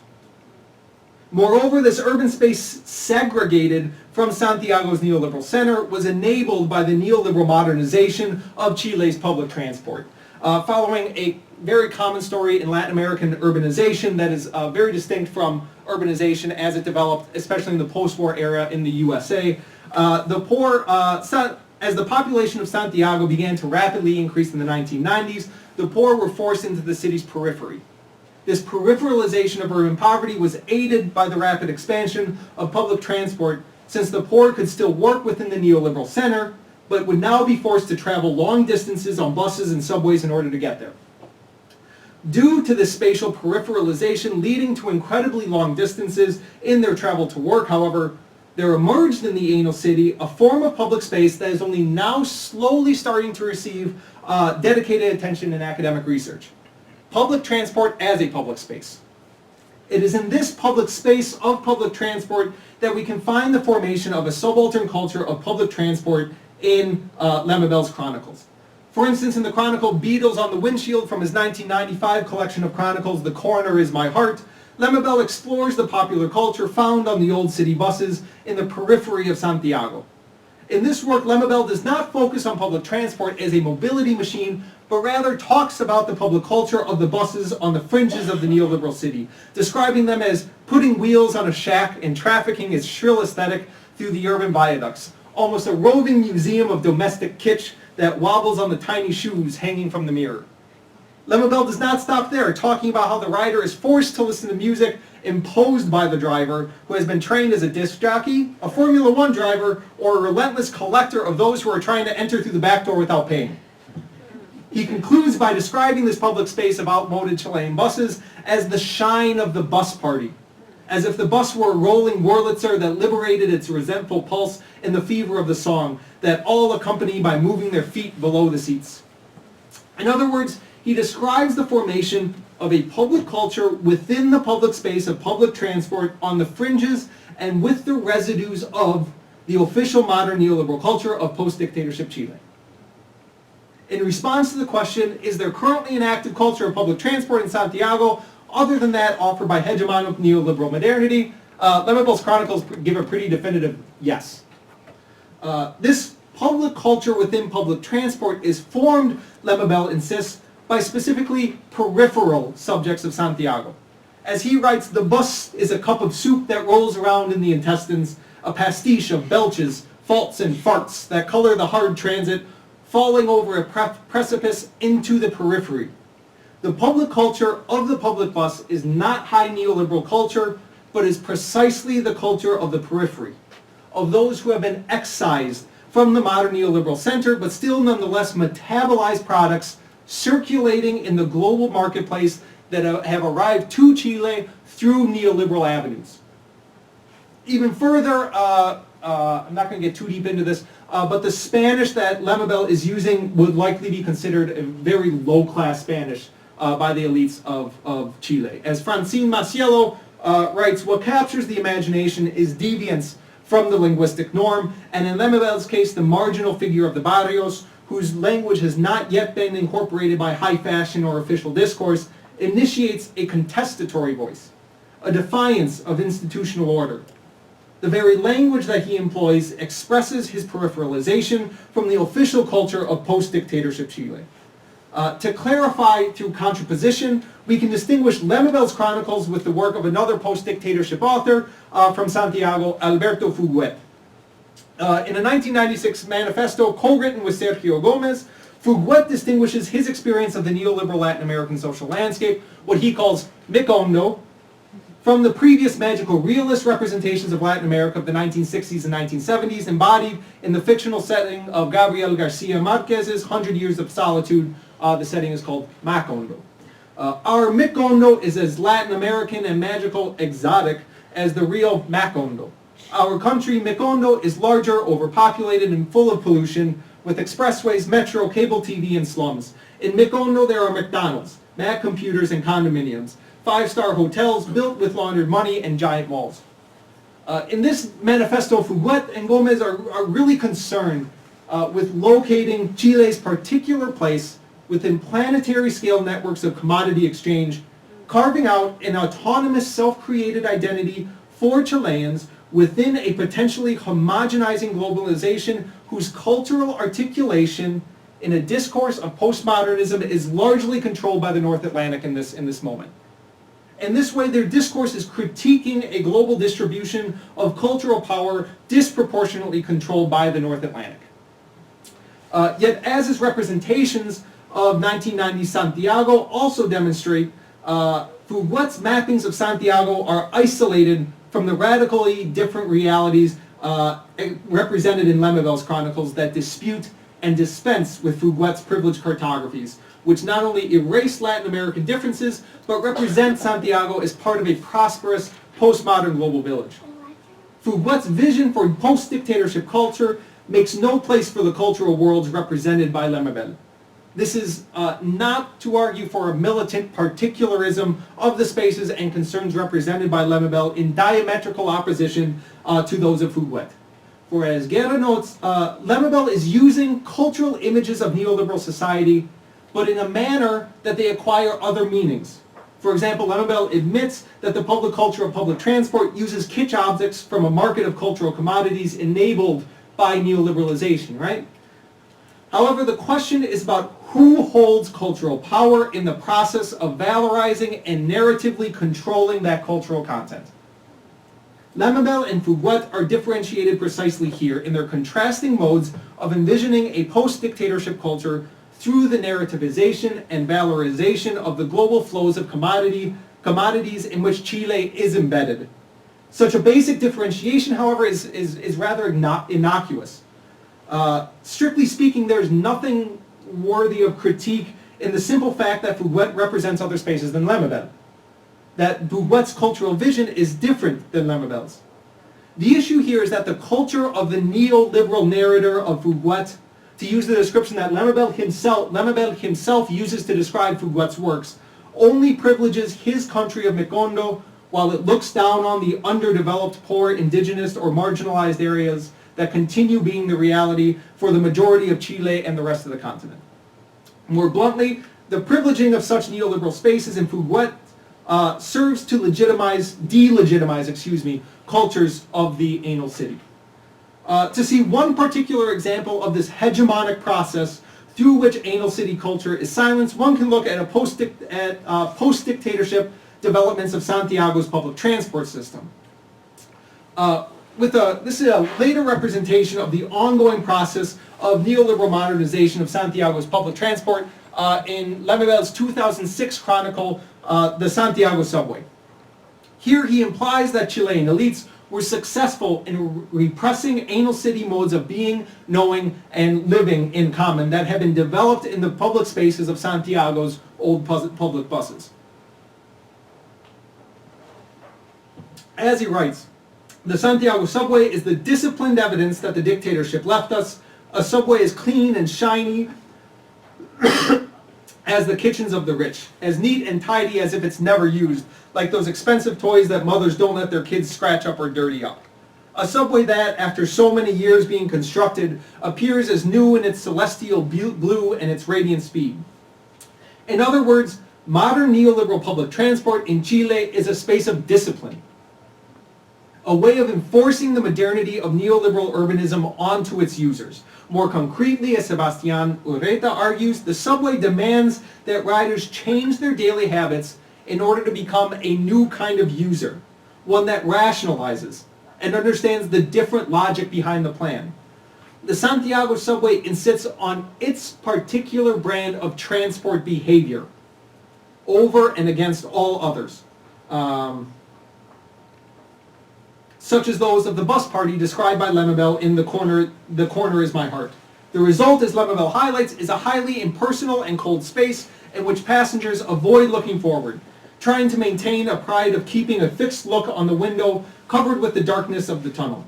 Moreover, this urban space segregated from Santiago's neoliberal center was enabled by the neoliberal modernization of Chile's public transport. Following a very common story in Latin American urbanization that is very distinct from urbanization as it developed, especially in the post-war era in the USA. As the population of Santiago began to rapidly increase in the 1990s, the poor were forced into the city's periphery. This peripheralization of urban poverty was aided by the rapid expansion of public transport, since the poor could still work within the neoliberal center, but would now be forced to travel long distances on buses and subways in order to get there. Due to this spatial peripheralization leading to incredibly long distances in their travel to work, however, there emerged in the anal city a form of public space that is only now slowly starting to receive dedicated attention in academic research. Public transport as a public space. It is in this public space of public transport that we can find the formation of a subaltern culture of public transport in Lemebel's chronicles. For instance, in the chronicle Beetles on the Windshield from his 1995 collection of chronicles, The Coroner is My Heart, Lemebel explores the popular culture found on the old city buses in the periphery of Santiago. In this work, Lemebel does not focus on public transport as a mobility machine, but rather talks about the public culture of the buses on the fringes of the neoliberal city, describing them as putting wheels on a shack and trafficking its shrill aesthetic through the urban viaducts, almost a roving museum of domestic kitsch that wobbles on the tiny shoes hanging from the mirror. Lemebel does not stop there, talking about how the rider is forced to listen to music imposed by the driver, who has been trained as a disc jockey, a Formula One driver, or a relentless collector of those who are trying to enter through the back door without paying. He concludes by describing this public space of outmoded Chilean buses as the shine of the bus party, as if the bus were a rolling Wurlitzer that liberated its resentful pulse in the fever of the song, that all accompany by moving their feet below the seats. In other words, he describes the formation of a public culture within the public space of public transport on the fringes and with the residues of the official modern neoliberal culture of post-dictatorship Chile. In response to the question, is there currently an active culture of public transport in Santiago other than that offered by hegemonic neoliberal modernity? Lemebel's chronicles give a pretty definitive yes. This public culture within public transport is formed, Lemebel insists, by specifically peripheral subjects of Santiago. As he writes, the bus is a cup of soup that rolls around in the intestines, a pastiche of belches, faults and farts that color the hard transit, falling over a precipice into the periphery. The public culture of the public bus is not high neoliberal culture, but is precisely the culture of the periphery, of those who have been excised from the modern neoliberal center, but still nonetheless metabolized products circulating in the global marketplace that have arrived to Chile through neoliberal avenues. Even further, I'm not going to get too deep into this, but the Spanish that Lemebel is using would likely be considered a very low-class Spanish by the elites of Chile. As Francine Maciello writes, what captures the imagination is deviance from the linguistic norm, and in Lemebel's case, the marginal figure of the barrios, whose language has not yet been incorporated by high fashion or official discourse, initiates a contestatory voice, a defiance of institutional order. The very language that he employs expresses his peripheralization from the official culture of post-dictatorship Chile. To clarify through contraposition, we can distinguish Lemebel's chronicles with the work of another post-dictatorship author from Santiago, Alberto Fuguet. In a 1996 manifesto co-written with Sergio Gomez, Fuguet distinguishes his experience of the neoliberal Latin American social landscape, what he calls Mikondo, from the previous magical realist representations of Latin America of the 1960s and 1970s, embodied in the fictional setting of Gabriel Garcia Marquez's 100 Years of Solitude. The setting is called Macondo. Our Mikondo is as Latin American and magical exotic as the Rio Macondo. Our country, Mikondo, is larger, overpopulated, and full of pollution, with expressways, metro, cable TV, and slums. In Mikondo, there are McDonald's, Mac computers, and condominiums, 5-star hotels built with laundered money, and giant malls. In this manifesto, Fuguet and Gomez are really concerned with locating Chile's particular place within planetary scale networks of commodity exchange, carving out an autonomous self-created identity for Chileans within a potentially homogenizing globalization whose cultural articulation in a discourse of postmodernism is largely controlled by the North Atlantic in this moment. In this way, their discourse is critiquing a global distribution of cultural power disproportionately controlled by the North Atlantic. Yet, as its representations of 1990 Santiago also demonstrate, Fuguet's mappings of Santiago are isolated from the radically different realities represented in Lemebel's chronicles that dispute and dispense with Fuguet's privileged cartographies, which not only erase Latin American differences, but represent Santiago as part of a prosperous, postmodern global village. Fuguet's vision for post-dictatorship culture makes no place for the cultural worlds represented by Lemebel. This is not to argue for a militant particularism of the spaces and concerns represented by Lemebel in diametrical opposition to those of Fuguet. For as Guerra notes, Lemebel is using cultural images of neoliberal society, but in a manner that they acquire other meanings. For example, Lemebel admits that the public culture of public transport uses kitsch objects from a market of cultural commodities enabled by neoliberalization, right? However, the question is about who holds cultural power in the process of valorizing and narratively controlling that cultural content. Lemebel and Fuguet are differentiated precisely here in their contrasting modes of envisioning a post-dictatorship culture through the narrativization and valorization of the global flows of commodities in which Chile is embedded. Such a basic differentiation, however, is rather innocuous. Strictly speaking, there's nothing worthy of critique in the simple fact that Fuguet represents other spaces than Lemebel. That Fuguet's cultural vision is different than Lemebel's. The issue here is that the culture of the neoliberal narrator of Fuguet, to use the description that Lemebel himself uses to describe Fuguet's works, only privileges his country of Mikondo while it looks down on the underdeveloped, poor, indigenous, or marginalized areas that continue being the reality for the majority of Chile and the rest of the continent. More bluntly, the privileging of such neoliberal spaces in Fuguet serves to delegitimize cultures of the anal city. To see one particular example of this hegemonic process through which anal city culture is silenced, one can look at post-dictatorship developments of Santiago's public transport system. This is a later representation of the ongoing process of neoliberal modernization of Santiago's public transport in Lemebel's 2006 chronicle, The Santiago Subway. Here he implies that Chilean elites were successful in repressing anal city modes of being, knowing, and living in common that have been developed in the public spaces of Santiago's old public buses. As he writes, the Santiago subway is the disciplined evidence that the dictatorship left us. A subway is clean and shiny as the kitchens of the rich, as neat and tidy as if it's never used, like those expensive toys that mothers don't let their kids scratch up or dirty up. A subway that, after so many years being constructed, appears as new in its celestial blue and its radiant speed. In other words, modern neoliberal public transport in Chile is a space of discipline, a way of enforcing the modernity of neoliberal urbanism onto its users. More concretely, as Sebastián Ureta argues, the subway demands that riders change their daily habits in order to become a new kind of user, one that rationalizes and understands the different logic behind the plan. The Santiago subway insists on its particular brand of transport behavior over and against all others, such as those of the bus party described by Lemebel in The Corner Is My Heart. The result, as Lemebel highlights, is a highly impersonal and cold space in which passengers avoid looking forward, trying to maintain a pride of keeping a fixed look on the window covered with the darkness of the tunnel.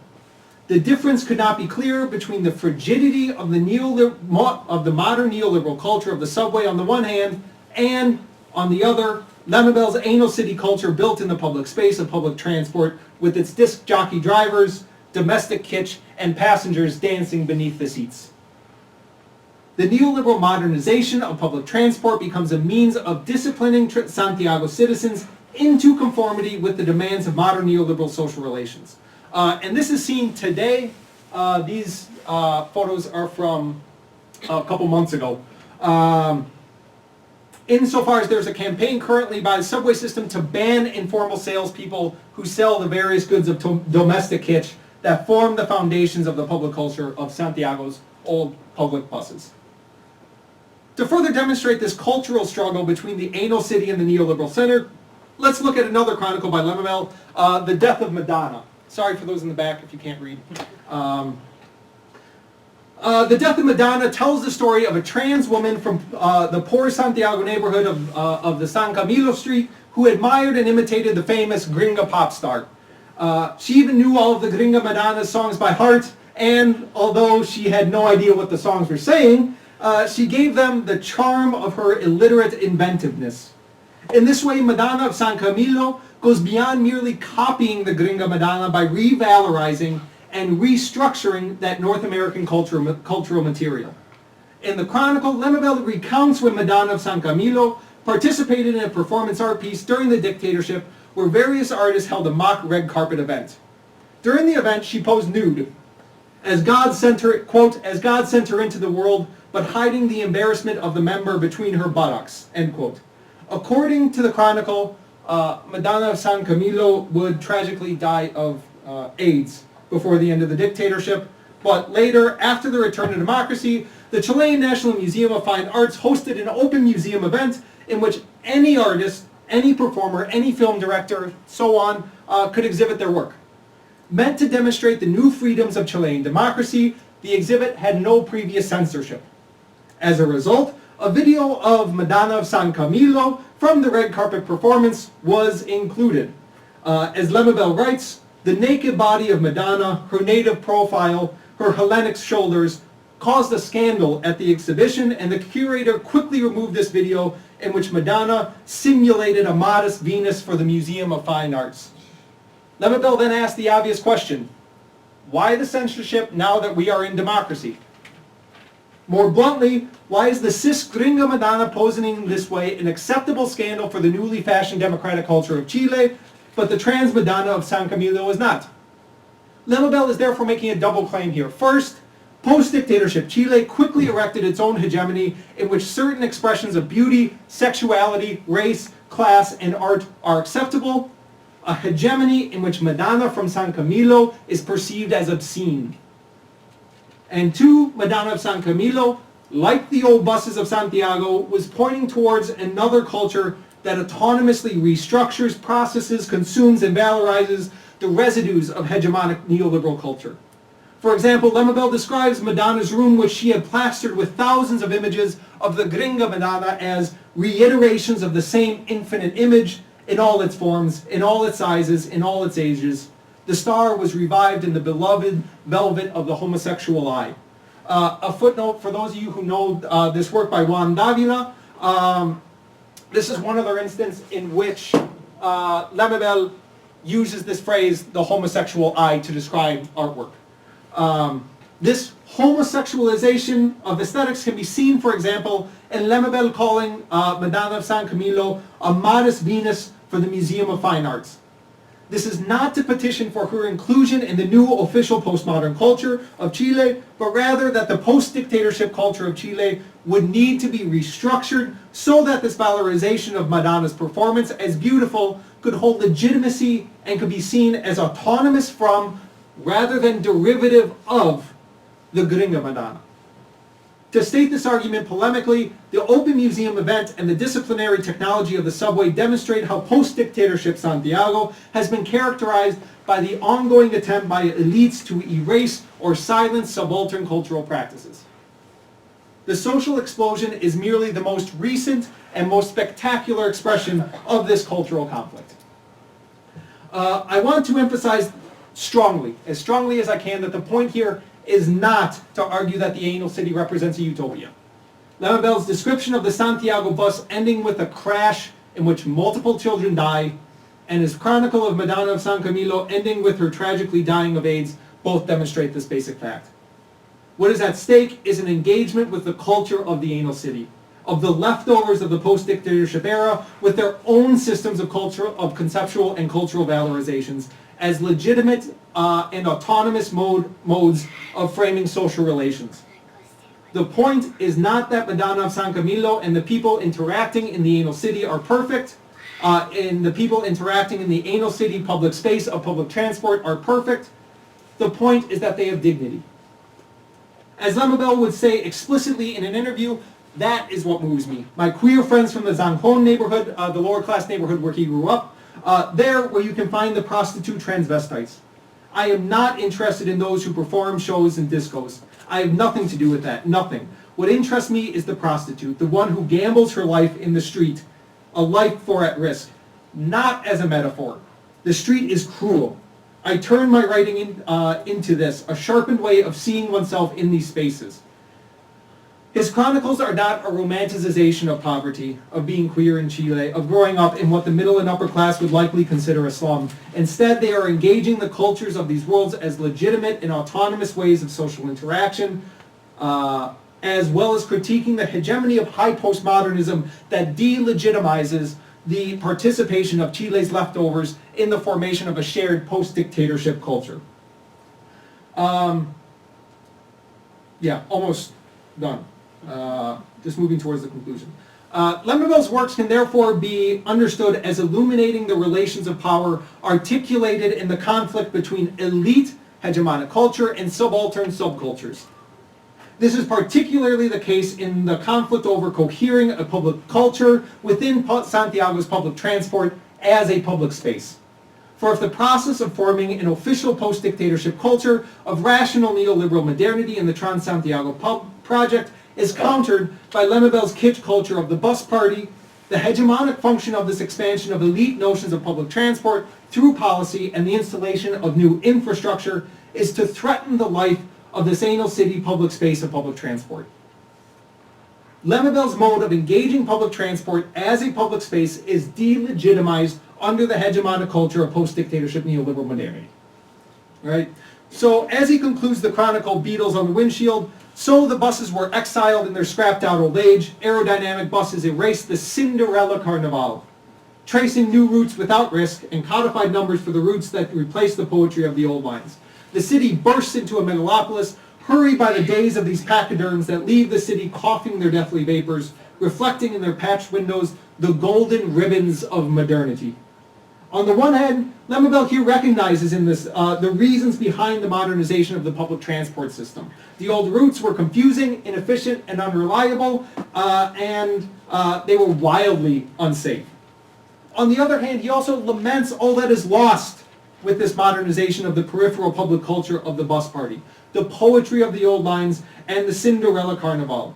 The difference could not be clearer between the frigidity of the modern neoliberal culture of the subway on the one hand, and, on the other, Lemebel's anal city culture built in the public space of public transport with its disc jockey drivers, domestic kitsch, and passengers dancing beneath the seats. The neoliberal modernization of public transport becomes a means of disciplining Santiago citizens into conformity with the demands of modern neoliberal social relations. And this is seen today. These photos are from a couple months ago. Insofar as there's a campaign currently by the subway system to ban informal salespeople who sell the various goods of domestic kitsch that form the foundations of the public culture of Santiago's old public buses. To further demonstrate this cultural struggle between the anal city and the neoliberal center, let's look at another chronicle by Lemebel, The Death of Madonna. Sorry for those in the back if you can't read. The Death of Madonna tells the story of a trans woman from the poor Santiago neighborhood of the San Camilo Street who admired and imitated the famous Gringa pop star. She even knew all of the Gringa Madonna's songs by heart, and although she had no idea what the songs were saying, she gave them the charm of her illiterate inventiveness. In this way, Madonna of San Camilo goes beyond merely copying the Gringa Madonna by revalorizing and restructuring that North American cultural material. In the chronicle, Lemebel recounts when Madonna of San Camilo participated in a performance art piece during the dictatorship where various artists held a mock red carpet event. During the event, she posed nude, as God sent her, quote, as God sent her into the world, but hiding the embarrassment of the member between her buttocks, end quote. According to the chronicle, Madonna of San Camilo would tragically die of AIDS before the end of the dictatorship, but later, after the return to democracy, the Chilean National Museum of Fine Arts hosted an open museum event in which any artist, any performer, any film director, so on, could exhibit their work. Meant to demonstrate the new freedoms of Chilean democracy, the exhibit had no previous censorship. As a result, a video of Madonna of San Camilo from the red carpet performance was included. As Lemebel writes, the naked body of Madonna, her native profile, her Hellenic shoulders, caused a scandal at the exhibition, and the curator quickly removed this video in which Madonna simulated a modest Venus for the Museum of Fine Arts. Lemebel then asked the obvious question, why the censorship now that we are in democracy? More bluntly, why is the cis Gringa Madonna posing in this way an acceptable scandal for the newly fashioned democratic culture of Chile, but the trans Madonna of San Camilo is not? Lemebel is therefore making a double claim here. First, post-dictatorship Chile quickly erected its own hegemony in which certain expressions of beauty, sexuality, race, class, and art are acceptable, a hegemony in which Madonna from San Camilo is perceived as obscene. And two, Madonna of San Camilo, like the old buses of Santiago, was pointing towards another culture that autonomously restructures, processes, consumes, and valorizes the residues of hegemonic neoliberal culture. For example, Lemebel describes Madonna's room, which she had plastered with thousands of images of the Gringa Madonna, as reiterations of the same infinite image in all its forms, in all its sizes, in all its ages. The star was revived in the beloved velvet of the homosexual eye. A footnote for those of you who know this work by Juan Davila. This is one other instance in which Lemebel uses this phrase, the homosexual eye, to describe artwork. This homosexualization of aesthetics can be seen, for example, in Lemebel calling Madonna of San Camilo a modest Venus for the Museum of Fine Arts. This is not to petition for her inclusion in the new official postmodern culture of Chile, but rather that the post-dictatorship culture of Chile would need to be restructured so that this valorization of Madonna's performance as beautiful could hold legitimacy and could be seen as autonomous from, rather than derivative of, the Gringa Madonna. To state this argument polemically, the Open Museum event and the disciplinary technology of the subway demonstrate how post-dictatorship Santiago has been characterized by the ongoing attempt by elites to erase or silence subaltern cultural practices. The social explosion is merely the most recent and most spectacular expression of this cultural conflict. I want to emphasize strongly as I can, that the point here is not to argue that the anal city represents a utopia. Lamabel's description of the Santiago bus ending with a crash in which multiple children die, and his chronicle of Madonna of San Camilo ending with her tragically dying of AIDS, both demonstrate this basic fact. What is at stake is an engagement with the culture of the anal city, of the leftovers of the post-dictatorship era, with their own systems of culture, of conceptual and cultural valorizations, as legitimate and autonomous modes of framing social relations. The point is not that Madonna of San Camilo and the people interacting in the anal city are perfect, and the people interacting in the anal city public space of public transport are perfect. The point is that they have dignity. As Lamabel would say explicitly in an interview, that is what moves me. My queer friends from the Zanjon neighborhood, the lower class neighborhood where he grew up, there where you can find the prostitute transvestites. I am not interested in those who perform shows and discos. I have nothing to do with that, nothing. What interests me is the prostitute, the one who gambles her life in the street, a life for at risk, not as a metaphor. The street is cruel. I turn my writing into this, a sharpened way of seeing oneself in these spaces. His chronicles are not a romanticization of poverty, of being queer in Chile, of growing up in what the middle and upper class would likely consider a slum. Instead, they are engaging the cultures of these worlds as legitimate and autonomous ways of social interaction, as well as critiquing the hegemony of high postmodernism that delegitimizes the participation of Chile's leftovers in the formation of a shared post-dictatorship culture. Yeah, almost done. Just moving towards the conclusion. Lamabel's works can therefore be understood as illuminating the relations of power articulated in the conflict between elite hegemonic culture and subaltern subcultures. This is particularly the case in the conflict over cohering a public culture within Santiago's public transport as a public space. For if the process of forming an official post-dictatorship culture of rational neoliberal modernity in the Trans-Santiago project is countered by Lamabel's kitsch culture of the bus party, the hegemonic function of this expansion of elite notions of public transport through policy and the installation of new infrastructure is to threaten the life of this anal city public space of public transport. Lamabel's mode of engaging public transport as a public space is delegitimized under the hegemonic culture of post-dictatorship neoliberal modernity. Right? So as he concludes the chronicle Beetles on the Windshield, so the buses were exiled in their scrapped-out old age. Aerodynamic buses erased the Cinderella Carnival, tracing new routes without risk and codified numbers for the routes that replaced the poetry of the old lines. The city bursts into a megalopolis, hurried by the days of these pachyderms that leave the city coughing their deathly vapors, reflecting in their patched windows the golden ribbons of modernity. On the one hand, Lamabel here recognizes in this the reasons behind the modernization of the public transport system. The old routes were confusing, inefficient, and unreliable, and they were wildly unsafe. On the other hand, he also laments all that is lost with this modernization of the peripheral public culture of the bus party, the poetry of the old lines, and the Cinderella Carnival.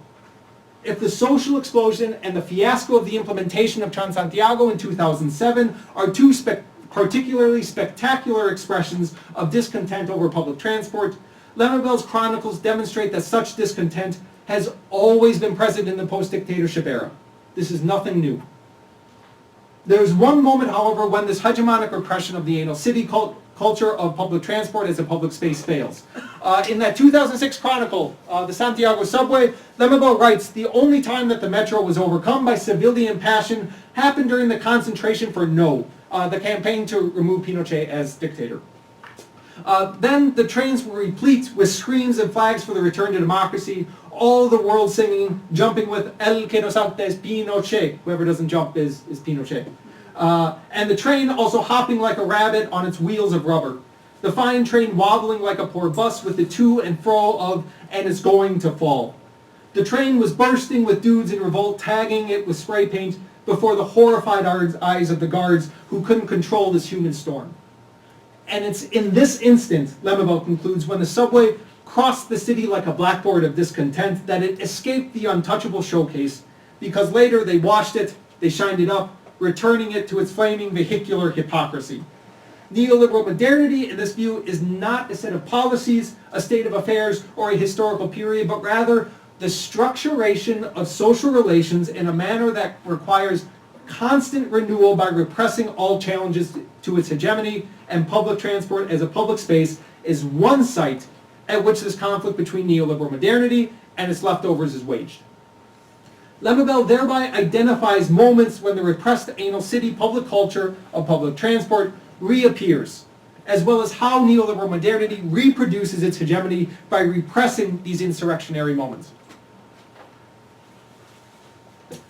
If the social explosion and the fiasco of the implementation of Trans-Santiago in 2007 are two particularly spectacular expressions of discontent over public transport, Lamabel's chronicles demonstrate that such discontent has always been present in the post-dictatorship era. This is nothing new. There is one moment, however, when this hegemonic repression of the anal city culture of public transport as a public space fails. In that 2006 chronicle, the Santiago subway, Lamabel writes, the only time that the metro was overcome by civilian passion happened during the concentration for No, the campaign to remove Pinochet as dictator. Then the trains were replete with screams and flags for the return to democracy, all the world singing, jumping with El que no salta es Pinochet. Whoever doesn't jump is Pinochet. And the train also hopping like a rabbit on its wheels of rubber. The fine train wobbling like a poor bus with the to and fro of, and it's going to fall. The train was bursting with dudes in revolt, tagging it with spray paint before the horrified eyes of the guards who couldn't control this human storm. And it's in this instant, Lamabel concludes, when the subway crossed the city like a blackboard of discontent that it escaped the untouchable showcase, because later they washed it, they shined it up, returning it to its flaming vehicular hypocrisy. Neoliberal modernity, in this view, is not a set of policies, a state of affairs, or a historical period, but rather the structuration of social relations in a manner that requires constant renewal by repressing all challenges to its hegemony, and public transport as a public space is one site at which this conflict between neoliberal modernity and its leftovers is waged. Lemebel thereby identifies moments when the repressed anal city public culture of public transport reappears, as well as how neoliberal modernity reproduces its hegemony by repressing these insurrectionary moments.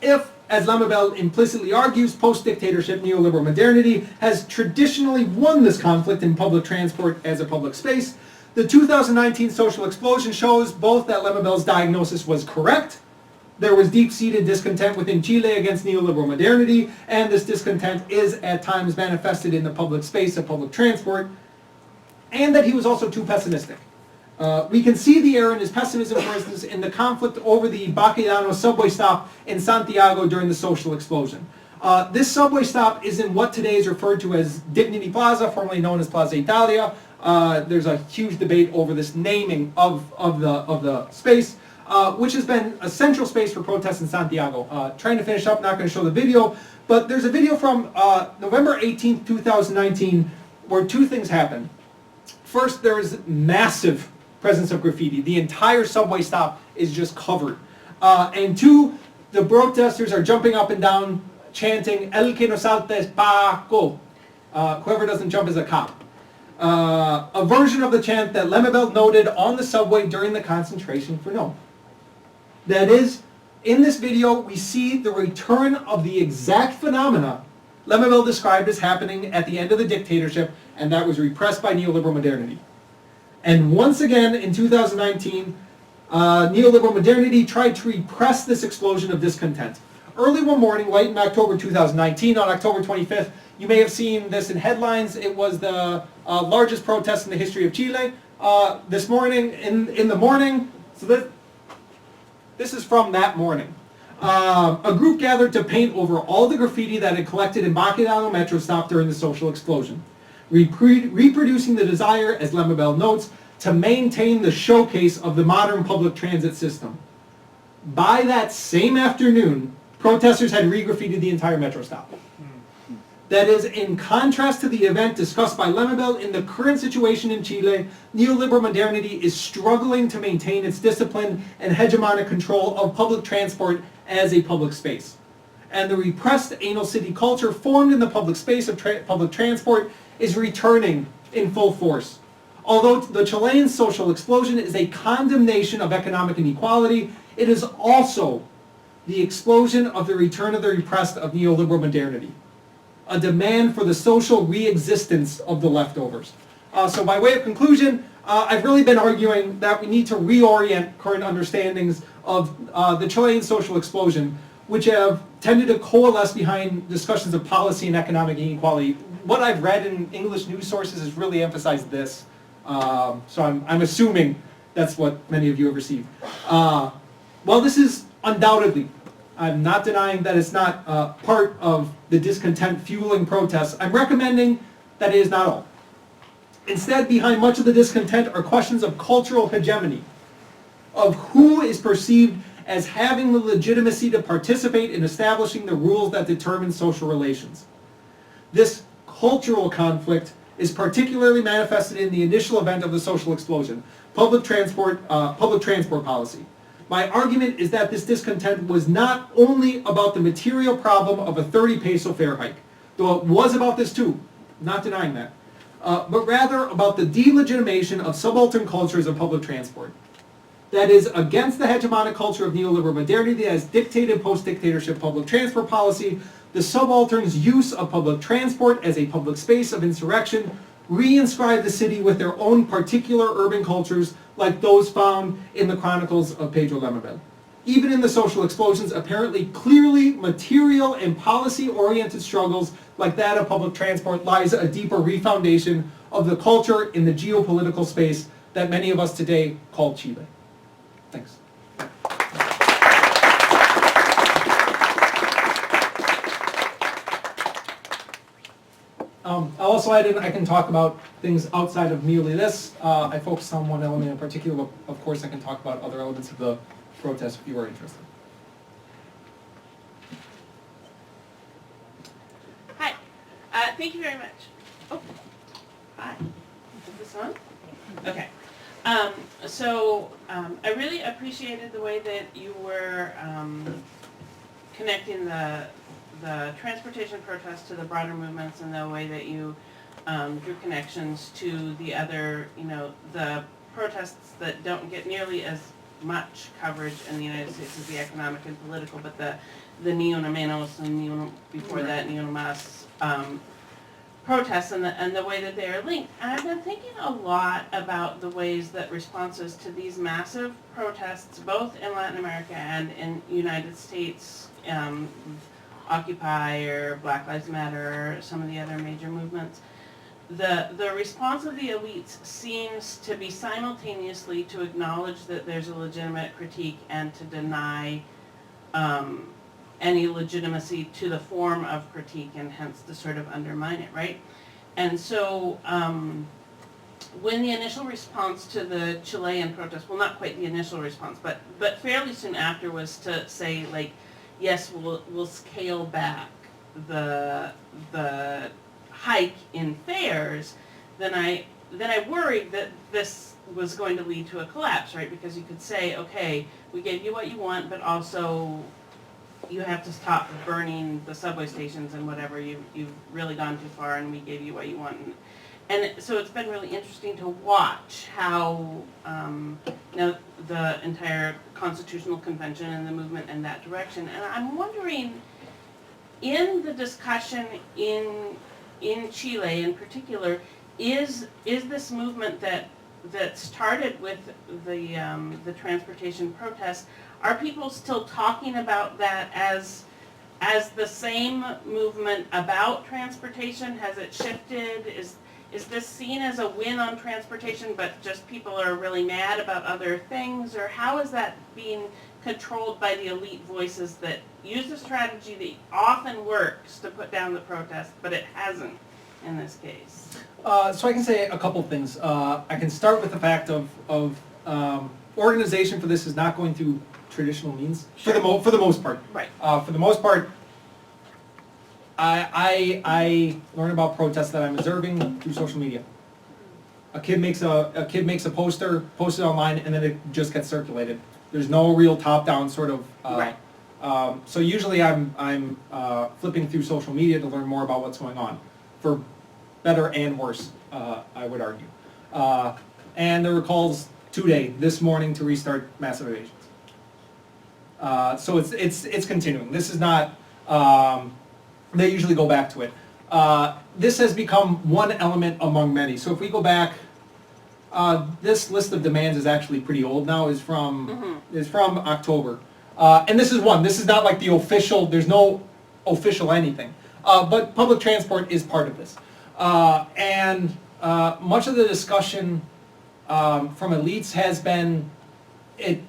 If, as Lemebel implicitly argues, post-dictatorship neoliberal modernity has traditionally won this conflict in public transport as a public space, the 2019 social explosion shows both that Lemebel's diagnosis was correct, there was deep-seated discontent within Chile against neoliberal modernity, and this discontent is at times manifested in the public space of public transport, and that he was also too pessimistic. We can see the error in his pessimism, for instance, in the conflict over the Baquedano subway stop in Santiago during the social explosion. This subway stop is in what today is referred to as Dignity Plaza, formerly known as Plaza Italia. There's a huge debate over this naming of the space, which has been a central space for protests in Santiago. Trying to finish up, not going to show the video, but there's a video from November 18th, 2019, where two things happen. First, there is massive presence of graffiti. The entire subway stop is just covered. And two, the protesters are jumping up and down, chanting, "El que no salta es Paco." Whoever doesn't jump is a cop. A version of the chant that Lemebel noted on the subway during the concentration for no. That is, in this video, we see the return of the exact phenomena Lemebel described as happening at the end of the dictatorship, and that was repressed by neoliberal modernity. And once again, in 2019, neoliberal modernity tried to repress this explosion of discontent. Early one morning, late in October 2019, on October 25th, you may have seen this in headlines. It was the largest protest in the history of Chile. This morning, in the morning, so this is from that morning. A group gathered to paint over all the graffiti that had collected in Baquedano metro stop during the social explosion, reproducing the desire, as Lemebel notes, to maintain the showcase of the modern public transit system. By that same afternoon, protesters had re-graffitied the entire metro stop. That is, in contrast to the event discussed by Lemebel, in the current situation in Chile, neoliberal modernity is struggling to maintain its discipline and hegemonic control of public transport as a public space. And the repressed anal city culture formed in the public space of public transport is returning in full force. Although the Chilean social explosion is a condemnation of economic inequality, it is also the explosion of the return of the repressed of neoliberal modernity. A demand for the social re-existence of the leftovers. So by way of conclusion, I've really been arguing that we need to reorient current understandings of the Chilean social explosion, which have tended to coalesce behind discussions of policy and economic inequality. What I've read in English news sources has really emphasized this. So I'm assuming that's what many of you have received. While this is undoubtedly, I'm not denying that it's not part of the discontent fueling protests, I'm recommending that it is not all. Instead, behind much of the discontent are questions of cultural hegemony, of who is perceived as having the legitimacy to participate in establishing the rules that determine social relations. This cultural conflict is particularly manifested in the initial event of the social explosion, public transport policy. My argument is that this discontent was not only about the material problem of a 30 peso fare hike, though it was about this too, not denying that, but rather about the delegitimation of subaltern cultures of public transport. That is, against the hegemonic culture of neoliberal modernity that has dictated post-dictatorship public transport policy, the subalterns' use of public transport as a public space of insurrection re-inscribe the city with their own particular urban cultures like those found in the chronicles of Pedro Lemebel. Even in the social explosions, apparently clearly material and policy-oriented struggles like that of public transport lies a deeper refoundation of the culture in the geopolitical space that many of us today call Chile. Thanks. I'll also add in, I can talk about things outside of merely this. I focused on one element in particular, but of course I can talk about other elements of the protest if you are interested. Hi, thank you very much. Oh, hi. Is this on? Okay. I really appreciated the way that you were connecting the transportation protest to the broader movements, and the way that you drew connections to the other, the protests that don't get nearly as much coverage in the United States as the economic and political, but the neoliberals and before that neoliberals protests, and the way that they are linked. And I've been thinking a lot about the ways that responses to these massive protests, both in Latin America and in United States, Occupy or Black Lives Matter or some of the other major movements, the response of the elites seems to be simultaneously to acknowledge that there's a legitimate critique and to deny any legitimacy to the form of critique, and hence to sort of undermine it, right? And so when the initial response to the Chilean protest, well, not quite the initial response, but fairly soon after, was to say, like, yes, we'll scale back the hike in fares, then I worried that this was going to lead to a collapse, right? Because you could say, okay, we gave you what you want, but also you have to stop burning the subway stations and whatever. You've really gone too far, and we gave you what you want. And so it's been really interesting to watch how the entire Constitutional Convention and the movement in that direction. And I'm wondering, in the discussion in Chile in particular, is this movement that started with the transportation protests, are people still talking about that as the same movement about transportation? Has it shifted? Is this seen as a win on transportation, but just people are really mad about other things? Or how is that being controlled by the elite voices that use a strategy that often works to put down the protest, but it hasn't in this case? So I can say a couple things. I can start with the fact of organization for this is not going through traditional means, Sure. for the most part. Right. For the most part, I learn about protests that I'm observing through social media. A kid makes a poster, posts it online, and then it just gets circulated. There's no real top-down sort of. Right. So usually I'm flipping through social media to learn more about what's going on, for better and worse, I would argue. And there were calls today, this morning, to restart massive evasions. So it's continuing. This is not. They usually go back to it. This has become one element among many. So if we go back, this list of demands is actually pretty old now. Is from October, and this is one. This is not like the official. There's no official anything, but public transport is part of this. And much of the discussion from elites has been, it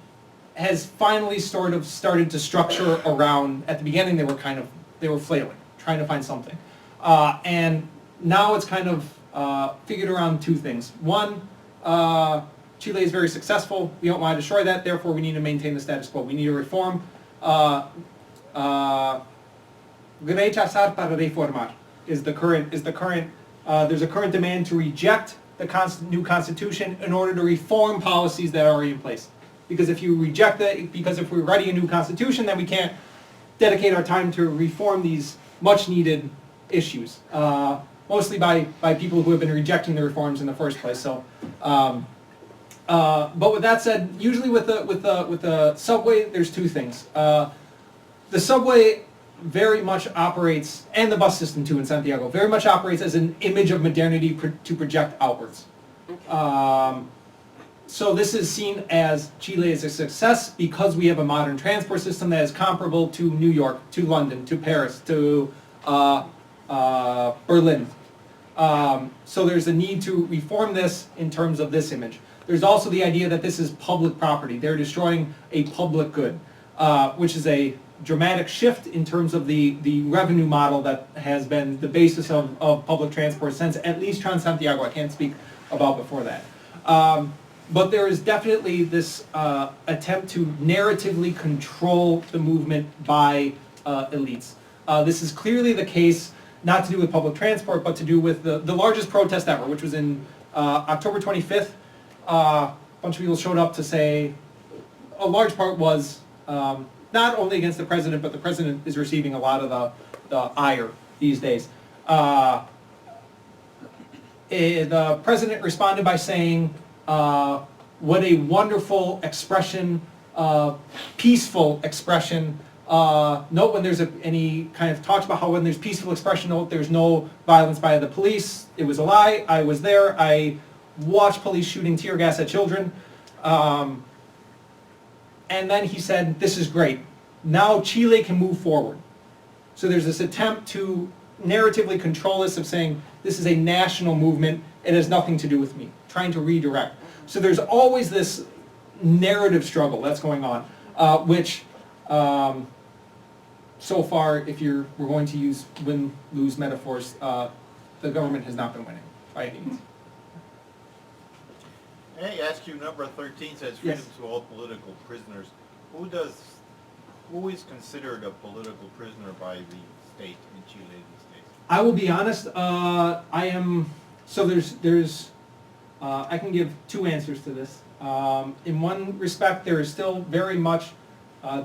has finally sort of started to structure around. At the beginning, they were flailing, trying to find something. And now it's kind of figured around two things. One, Chile is very successful. We don't want to destroy that. Therefore, we need to maintain the status quo. We need to reform. Rechazar para reformar is the current. There's a current demand to reject the new constitution in order to reform policies that are already in place. Because if you reject it, because if we're writing a new constitution, then we can't dedicate our time to reform these much-needed issues, mostly by people who have been rejecting the reforms in the first place. So, but with that said, usually with the subway, there's two things. The subway very much operates, and the bus system too in Santiago, very much operates as an image of modernity to project outwards. So this is seen as Chile as a success because we have a modern transport system that is comparable to New York, to London, to Paris, to Berlin. So there's a need to reform this in terms of this image. There's also the idea that this is public property. They're destroying a public good, which is a dramatic shift in terms of the revenue model that has been the basis of public transport since at least Santiago. I can't speak about before that. But there is definitely this attempt to narratively control the movement by elites. This is clearly the case, not to do with public transport, but to do with the largest protest ever, which was in October 25th. A bunch of people showed up to say, a large part was not only against the president, but the president is receiving a lot of the ire these days. The president responded by saying, what a wonderful expression, peaceful expression. Note when there's and he kind of talks about how when there's peaceful expression, note there's no violence by the police. It was a lie. I was there. I watched police shooting tear gas at children. And then he said, this is great. Now Chile can move forward. So there's this attempt to narratively control this of saying, this is a national movement. It has nothing to do with me. Trying to redirect. So there's always this narrative struggle that's going on, which so far, if we're going to use win-lose metaphors, the government has not been winning by any means. Hey, ask you, number 13 says freedom to all political prisoners. Who is considered a political prisoner by the state in Chile these days? I will be honest. I am. So there's. I can give two answers to this. In one respect, there is still very much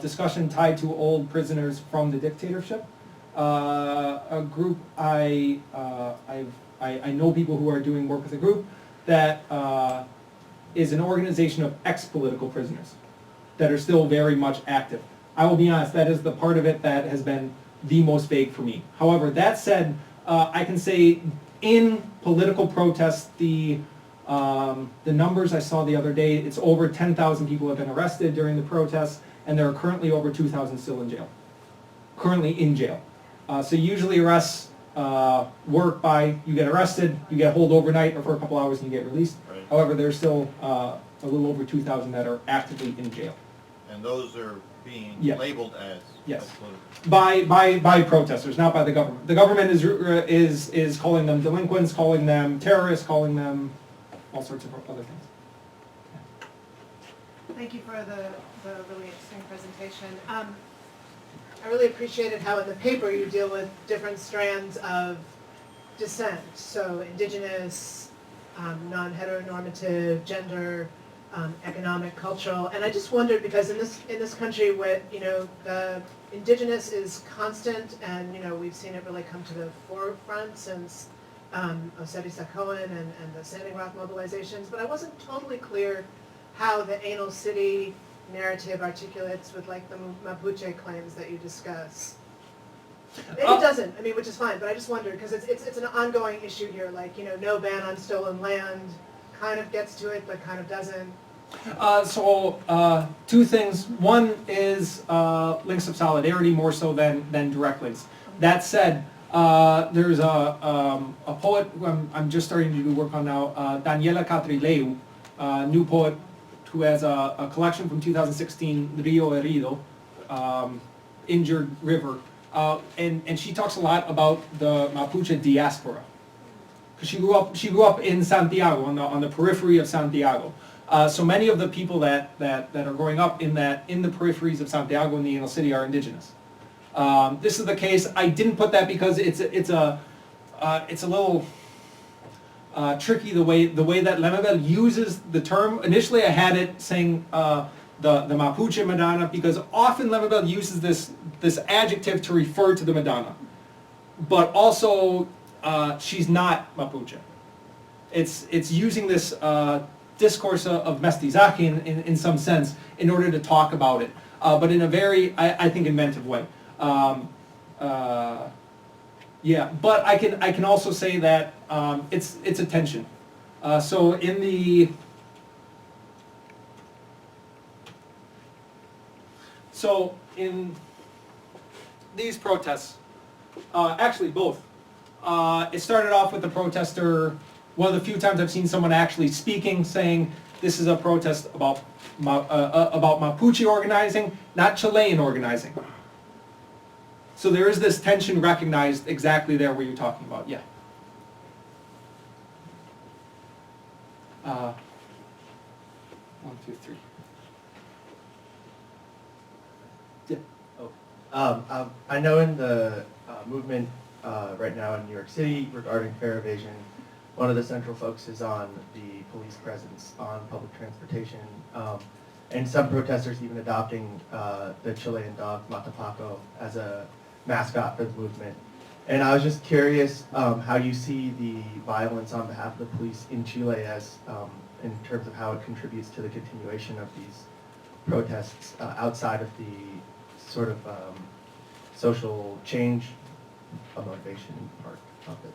discussion tied to old prisoners from the dictatorship. A group I know people who are doing work with a group that is an organization of ex-political prisoners that are still very much active. I will be honest, that is the part of it that has been the most vague for me. However, that said, I can say in political protests, the numbers I saw the other day, it's over 10,000 people have been arrested during the protests, and there are currently over 2,000 still in jail. Currently in jail. So usually arrests work by you get arrested, you get held overnight or for a couple hours and you get released. Right. However, there's still a little over 2,000 that are actively in jail. And those are being labeled as political. By protesters, not by the government. The government is calling them delinquents, calling them terrorists, calling them all sorts of other things. Thank you for the really interesting presentation. I really appreciated how in the paper you deal with different strands of dissent. So indigenous, non-heteronormative, gender, economic, cultural, and I just wondered because in this country, where the indigenous is constant, and we've seen it really come to the forefront since Osebisa Cohen and the Standing Rock mobilizations. But I wasn't totally clear how the anal city narrative articulates with like the Mapuche claims that you discuss. Maybe it doesn't. I mean, which is fine. But I just wondered because it's an ongoing issue here. Like no ban on stolen land kind of gets to it, but kind of doesn't. Two things. One is links of solidarity more so than direct links. That said, there's a poet who I'm just starting to do work on now, Daniela Catrileu, new poet who has a collection from 2016, Rio Herido, Injured River, and she talks a lot about the Mapuche diaspora. Because she grew up in Santiago, on the periphery of Santiago. So many of the people that are growing up in the peripheries of Santiago and the inner city are indigenous. This is the case. I didn't put that because it's a little tricky the way that Lemebel uses the term. Initially, I had it saying the Mapuche Madonna because often Lemebel uses this adjective to refer to the Madonna, but also she's not Mapuche. It's using this discourse of mestizaje in some sense in order to talk about it, but in a very I think inventive way. Yeah, but I can also say that it's a tension. So in these protests, actually both, It started off with the protester, one of the few times I've seen someone actually speaking, saying this is a protest about Mapuche organizing, not Chilean organizing. So there is this tension recognized exactly there where you're talking about, yeah. 1, 2, 3. Yeah. I know in the movement right now in New York City regarding fare evasion, one of the central focuses on the police presence on public transportation, and some protesters even adopting the Chilean dog Matapaco as a mascot for the movement. And I was just curious how you see the violence on behalf of the police in Chile as in terms of how it contributes to the continuation of these protests outside of the sort of social change motivation part of it.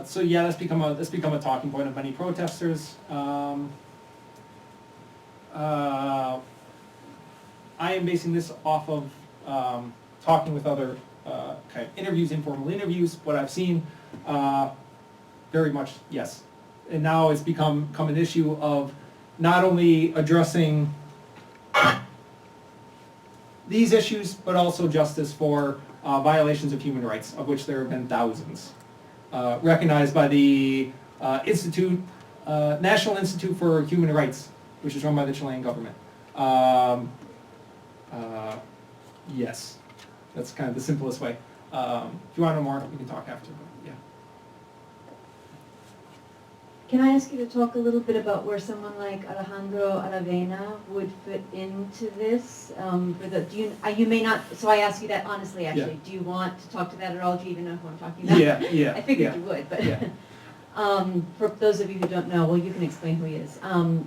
So yeah, that's become a talking point of many protesters. I am basing this off of talking with other kind of interviews, informal interviews. What I've seen, very much yes. And now it's become an issue of not only addressing these issues, but also justice for violations of human rights, of which there have been thousands. Recognized by the National Institute for Human Rights, which is run by the Chilean government. Yes, that's kind of the simplest way. If you want to know more, we can talk after, but yeah. Can I ask you to talk a little bit about where someone like Alejandro Aravena would fit into this? You may not, so I ask you that honestly, actually. Yeah. Do you want to talk to that at all? Do you even know who I'm talking about? Yeah. I figured you would, but Yeah. For those of you who don't know, well, you can explain who he is. And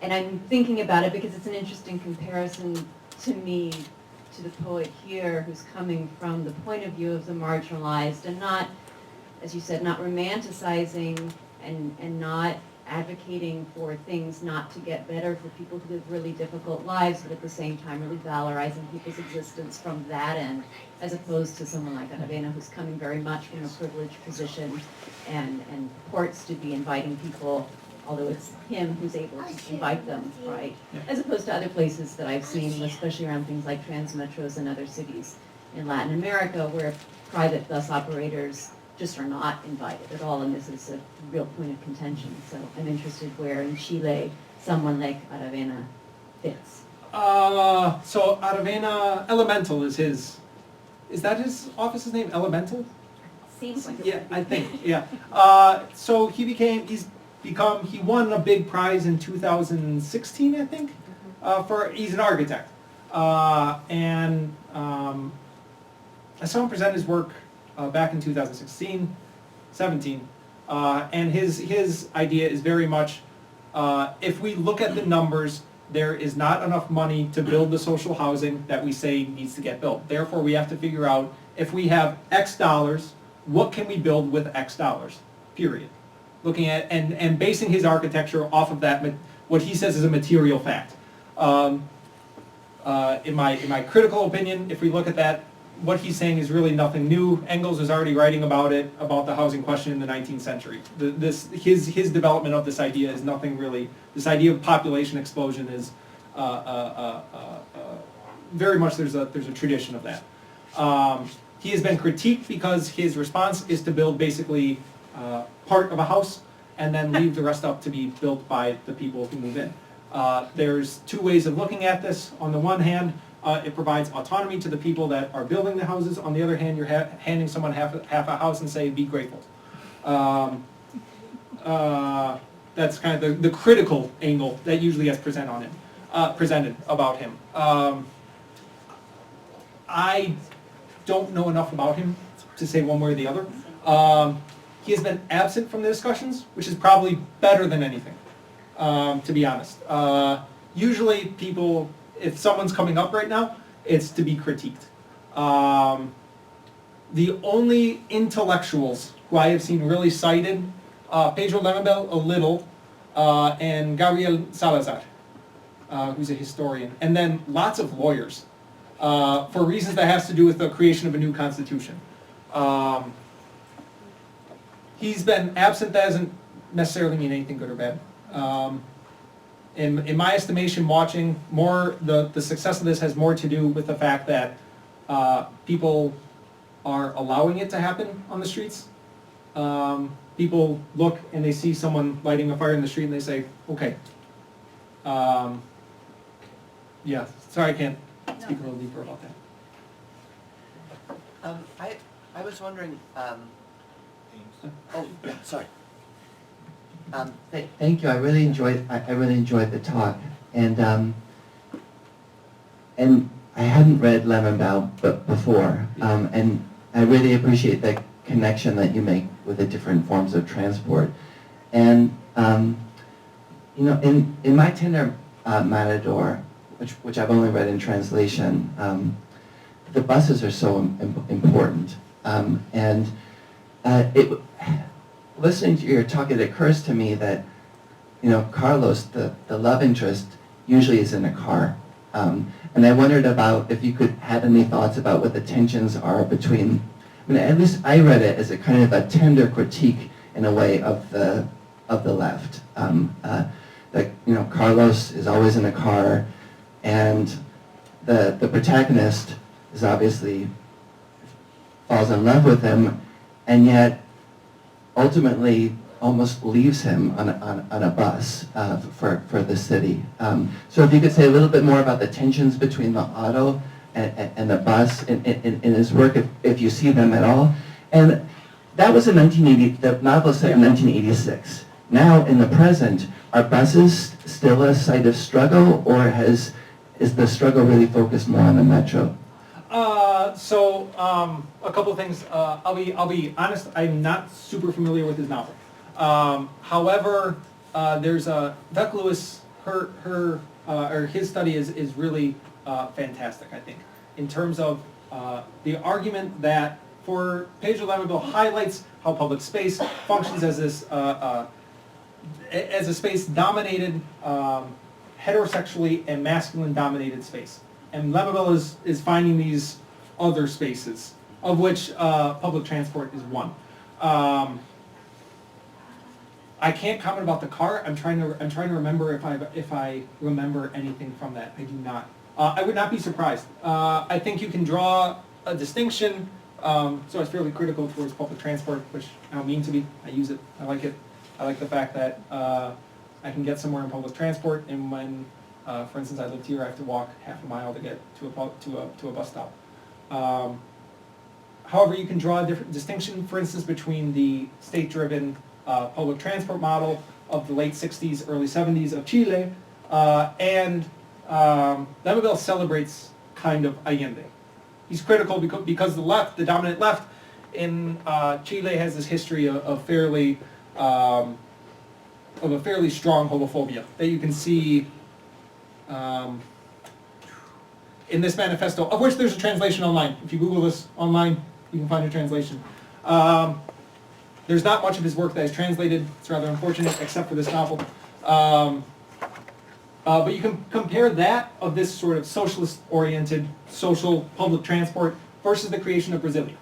I'm thinking about it because it's an interesting comparison to me, to the poet here, who's coming from the point of view of the marginalized and not, as you said, not romanticizing and not advocating for things not to get better for people who live really difficult lives, but at the same time really valorizing people's existence from that end, as opposed to someone like Aravena, who's coming very much from a privileged position and purports to be inviting people, although it's him who's able to invite them, right? As opposed to other places that I've seen, especially around things like transmetros and other cities in Latin America, where private bus operators just are not invited at all, and this is a real point of contention. So I'm interested where in Chile someone like Aravena fits. So Aravena, Elemental is that his office's name, Elemental? Seems like Yeah, I think, yeah. So he won a big prize in 2016, I think, he's an architect. And I saw him present his work back in 2016, 17, and his idea is very much, if we look at the numbers, there is not enough money to build the social housing that we say needs to get built. Therefore, we have to figure out, if we have X dollars, what can we build with X dollars, period. Looking at, and basing his architecture off of that, what he says is a material fact. In my critical opinion, if we look at that, what he's saying is really nothing new. Engels was already writing about it, about the housing question in the 19th century. His development of this idea is nothing really. This idea of population explosion is very much there's a tradition of that. He has been critiqued because his response is to build basically part of a house and then leave the rest up to be built by the people who move in. There's two ways of looking at this. On the one hand, it provides autonomy to the people that are building the houses. On the other hand, you're handing someone half a house and say, be grateful. That's kind of the critical angle that usually gets presented about him. I don't know enough about him to say one way or the other. He has been absent from the discussions, which is probably better than anything, to be honest. Usually people, if someone's coming up right now, it's to be critiqued. The only intellectuals who I have seen really cited, Pedro Lemebel a little, and Gabriel Salazar, who's a historian, and then lots of lawyers, for reasons that has to do with the creation of a new constitution. he's been absent. That doesn't necessarily mean anything good or bad. In my estimation, watching more, the success of this has more to do with the fact that people are allowing it to happen on the streets. People look and they see someone lighting a fire in the street and they say, okay. Yeah, sorry I can't speak a little deeper about that. I was wondering, oh, yeah, sorry. Thank you. I really enjoyed the talk, and I hadn't read Lemon before, and I really appreciate the connection that you make with the different forms of transport. And you know, in my Tinder Matador, which I've only read in translation, the buses are so important, and listening to your talk, it occurs to me that, you know, Carlos, the love interest, usually is in a car. And I wondered about if you could have any thoughts about what the tensions are between, I mean, at least I read it as a kind of a tender critique, in a way, of the left. That, you know, Carlos is always in a car, and the protagonist is obviously falls in love with him, and yet ultimately almost leaves him on a bus for the city. So if you could say a little bit more about the tensions between the auto and the bus in his work, if you see them at all. And that was in 1980, the novel set in 1986. Now, in the present, are buses still a site of struggle, or is the struggle really focused more on the metro? So a couple of things. I'll be honest. I'm not super familiar with his novel. However, there's Beck Lewis. Or his study is really fantastic. I think in terms of the argument that for Pedro Lemon highlights how public space functions as this as a space dominated heterosexually and masculine dominated space, and Lemon is finding these other spaces, of which public transport is one. I can't comment about the car. I'm trying to remember if I remember anything from that. I do not. I would not be surprised. I think you can draw a distinction. So it's fairly critical towards public transport, which I don't mean to be. I use it. I like it. I like the fact that I can get somewhere in public transport, and when, for instance, I lived here, I have to walk half a mile to get to a bus stop. However, you can draw a different distinction, for instance, between the state-driven public transport model of the late 60s, early 70s of Chile, and Lemon celebrates kind of Allende. He's critical because the left, the dominant left in Chile, has this history of a fairly strong homophobia that you can see in this manifesto, of which there's a translation online. If you Google this online, you can find a translation. There's not much of his work that is translated. It's rather unfortunate, except for this novel. But you can compare that of this sort of socialist-oriented social public transport versus the creation of Brasilia.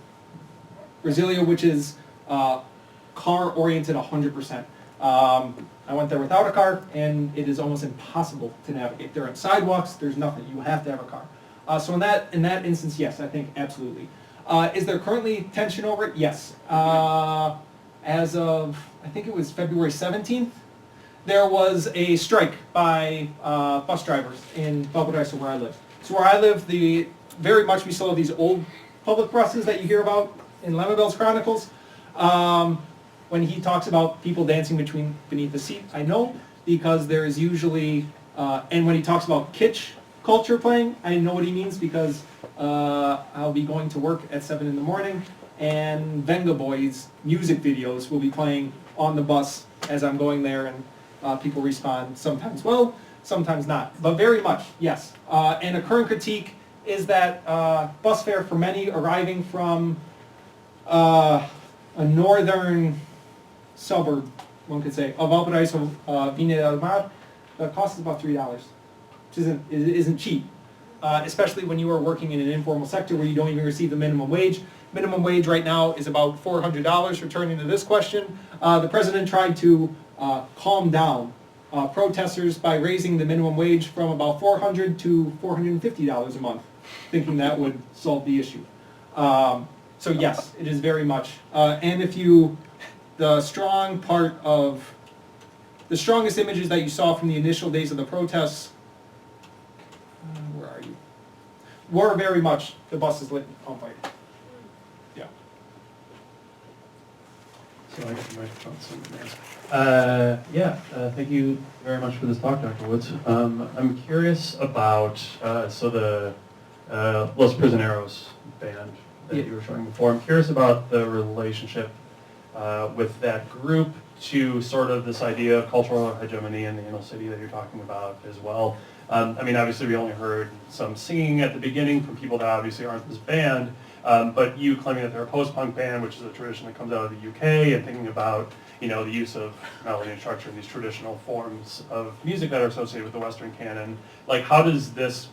Brasilia, which is car-oriented 100%. I went there without a car, and it is almost impossible to navigate. There aren't sidewalks. There's nothing. You have to have a car. So in that instance, yes, I think absolutely. Is there currently tension over it? Yes. As of, I think it was February 17th, there was a strike by bus drivers in Valparaiso, where I live. So where I live, very much we still have these old public buses that you hear about in Lemon Chronicles. When he talks about people dancing beneath the seat, I know, because there is usually, and when he talks about kitsch culture playing, I know what he means, because I'll be going to work at 7 in the morning, and Venga Boys music videos will be playing on the bus as I'm going there, and people respond sometimes well, sometimes not, but very much, yes. And a current critique is that bus fare for many arriving from a northern suburb, one could say, of Valparaiso, Viña del Mar, the cost is about $3, which isn't cheap, especially when you are working in an informal sector where you don't even receive the minimum wage. Minimum wage right now is about $400, returning to this question. The president tried to calm down protesters by raising the minimum wage from about $400 to $450 a month, thinking that would solve the issue. So yes, it is very much. And if you, the strongest images that you saw from the initial days of the protests, where are you? Were very much the buses lit on fire. Yeah. So I got the microphone thank you very much for this talk, Dr. Woods. I'm curious about, the Los Prisioneros band that you were showing before. I'm curious about the relationship with that group to sort of this idea of cultural hegemony in the inner city that you're talking about as well. I mean, obviously we only heard some singing at the beginning from people that obviously aren't this band, but you claiming that they're a post-punk band, which is a tradition that comes out of the UK, and thinking about, the use of melody and structure and these traditional forms of music that are associated with the Western canon. Like, how does this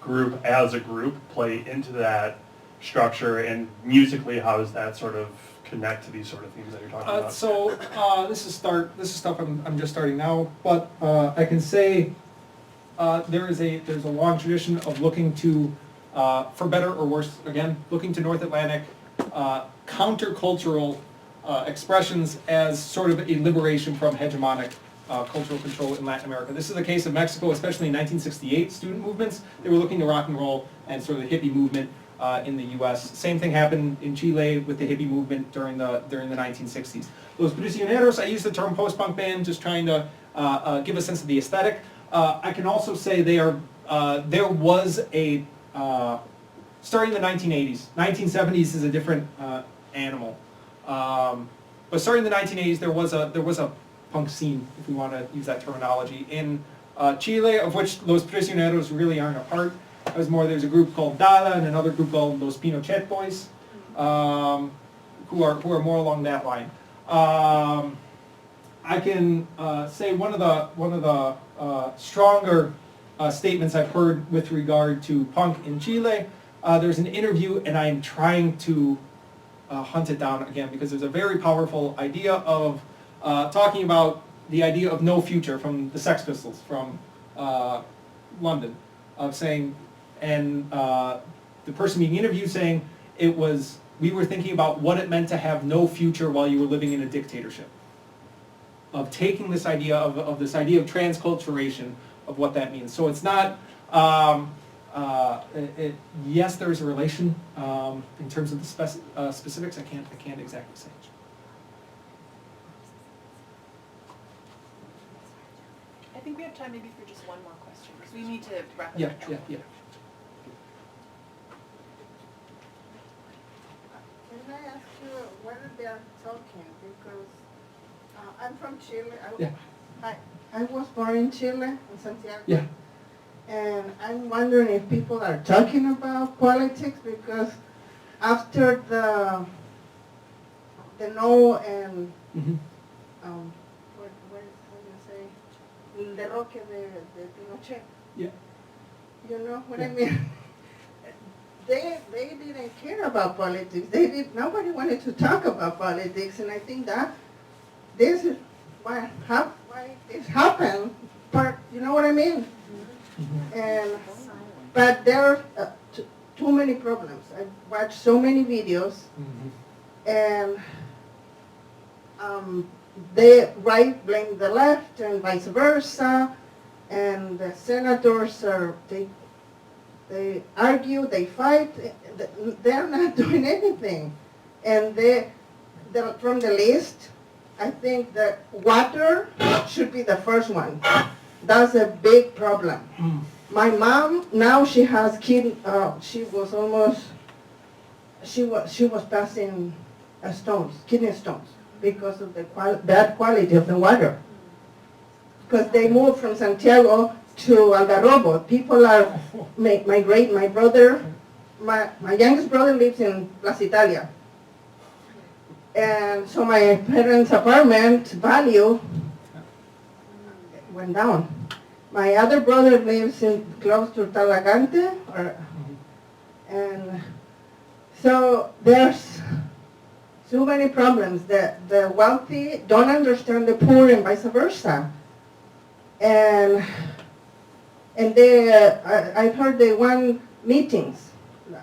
group as a group play into that structure, and musically, how does that sort of connect to these sort of themes that you're talking about? So this is stuff I'm just starting now, but I can say there's a long tradition of looking to, for better or worse, again, looking to North Atlantic countercultural expressions as sort of a liberation from hegemonic cultural control in Latin America. This is the case of Mexico, especially in 1968 student movements. They were looking to rock and roll and sort of the hippie movement in the U.S. Same thing happened in Chile with the hippie movement during the 1960s. Los Prisioneros, I use the term post-punk band, just trying to give a sense of the aesthetic. I can also say there was a, starting in the 1980s, 1970s is a different animal. But starting in the 1980s, there was a punk scene, if we want to use that terminology, in Chile, of which Los Prisioneros really aren't a part. There's a group called Dada and another group called Los Pinochet Boys, who are more along that line. I can say one of the stronger statements I've heard with regard to punk in Chile. There's an interview, and I'm trying to hunt it down again, because there's a very powerful idea of talking about the idea of no future from the Sex Pistols from London, of saying, and the person being interviewed saying we were thinking about what it meant to have no future while you were living in a dictatorship. Of taking this idea of transculturation of what that means. So it's not, yes, there's a relation in terms of the specifics. I can't exactly say. I think we have time maybe for just one more question, because we need to wrap it Yeah, up. yeah, yeah. Can I ask you whether they are talking? Because I'm from Chile. Yeah. I was born in Chile, in Santiago. Yeah. And I'm wondering if people are talking about politics, because after the no and what do you say, el derroque de Pinochet. Yeah. You know what Yeah. I mean? They didn't care about politics. Nobody wanted to talk about politics, and I think that this is why this happened. You know what I mean? But there are too many problems. I've watched so many videos, and the right blame the left and vice versa, and the senators they argue, they fight, they're not doing anything. And from the list, I think that water should be the first one. That's a big problem. My mom, now she has kidney passing kidney stones, because of the bad quality of the water. Because they moved from Santiago to Algarrobo. People are migrate. My youngest brother lives in Plaza Italia. And so my parents' apartment value went down. My other brother lives close to Talagante, and So there's so many problems that the wealthy don't understand the poor and vice versa. And I've heard they want meetings.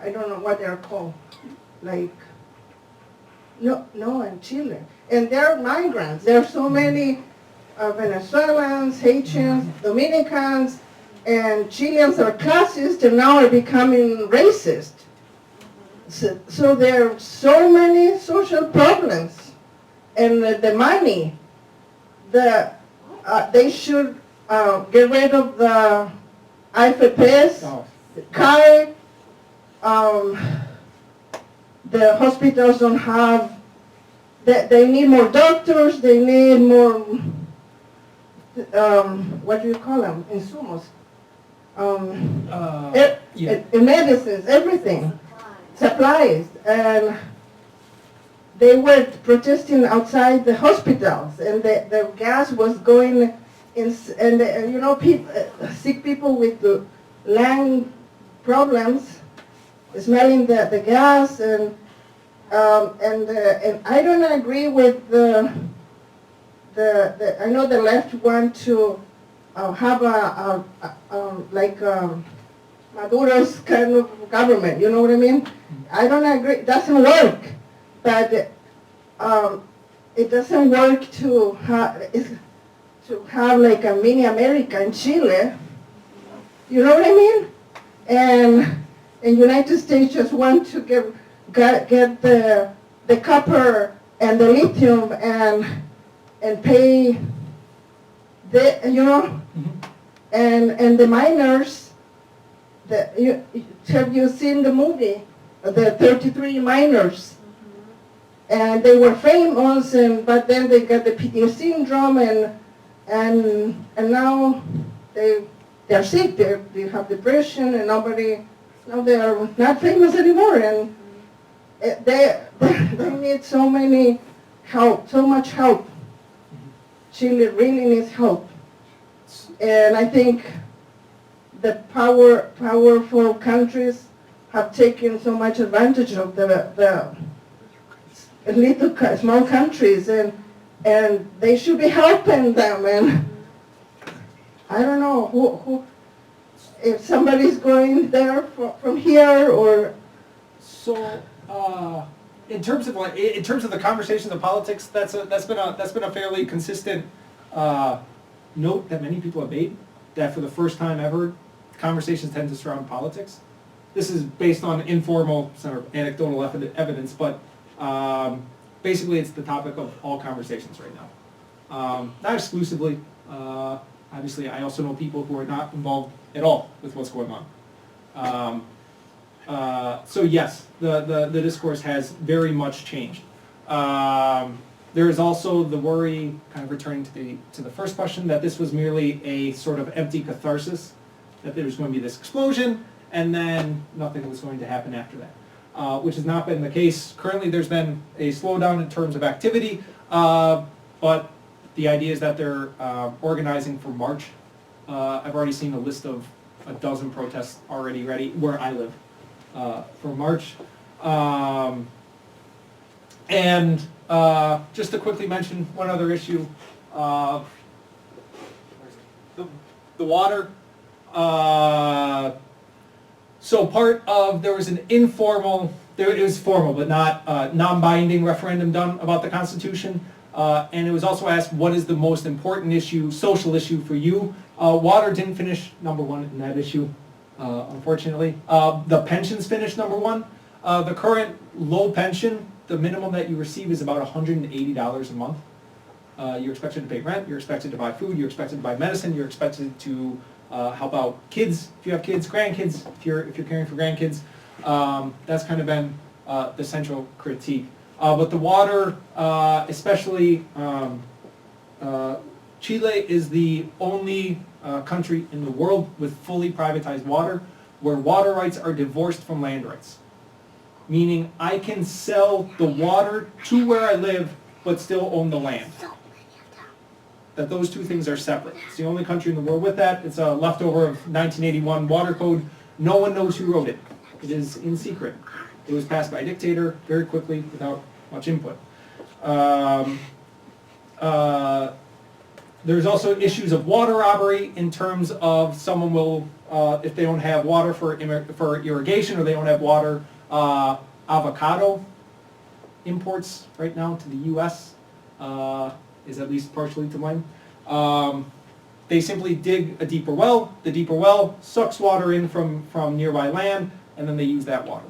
I don't know what they're called. Like, no, in Chile. And they're migrants. There are so many Venezuelans, Haitians, Dominicans, and Chileans are classist and now are becoming racist. So there are so many social problems. And the money, they should get rid of the IFPs, the CAE, the hospitals don't have, they need more doctors, they need more, what do you call them, insumos, medicines, everything, supplies, and they were protesting outside the hospitals, and the gas was going in, and you know, sick people with lung problems, smelling the gas, and I don't agree with I know the left want to have like Maduro's kind of government, you know what I mean? I don't agree, it doesn't work, but it doesn't work to have like a mini America in Chile, you know what I mean? And United States just want to get the copper and the lithium and pay the, you know, and the miners. Have you seen the movie, the 33 miners? And they were famous, but then they got the PTSD syndrome, and now they're sick. They have depression, and now they are not famous anymore, and they need so much help. Chile really needs help, and I think the powerful countries have taken so much advantage of the little small countries, and they should be helping them. And I don't know who if somebody's going there from here or. So in terms of the conversations of politics, that's been a fairly consistent note that many people have made, that for the first time ever, conversations tend to surround politics. This is based on informal sort of anecdotal evidence, but basically it's the topic of all conversations right now. Not exclusively. Obviously, I also know people who are not involved at all with what's going on. So yes, the discourse has very much changed. There is also the worry, kind of returning to the first question, that this was merely a sort of empty catharsis, that there was going to be this explosion, and then nothing was going to happen after that, which has not been the case. Currently, there's been a slowdown in terms of activity, but the idea is that they're organizing for March. I've already seen a list of a dozen protests already ready where I live for March. And just to quickly mention one other issue, the water. So part of, there was an informal, it was formal but not non-binding referendum done about the Constitution. And it was also asked, what is the most important issue, social issue for you? Water didn't finish number one in that issue, unfortunately. The pensions finished number one. The current low pension, the minimum that you receive is about $180 a month. You're expected to pay rent, you're expected to buy food, you're expected to buy medicine, you're expected to help out kids, if you have kids, grandkids, if you're caring for grandkids. That's kind of been the central critique. But the water, especially Chile is the only country in the world with fully privatized water, where water rights are divorced from land rights. Meaning I can sell the water to where I live, but still own the land. That those two things are separate. It's the only country in the world with that. It's a leftover of 1981 water code. No one knows who wrote it. It is in secret. It was passed by a dictator very quickly without much input. There's also issues of water robbery in terms of someone will, if they don't have water for irrigation or they don't have water, avocado imports right now to the U.S. Is at least partially to blame. They simply dig a deeper well. The deeper well sucks water in from nearby land, and then they use that water.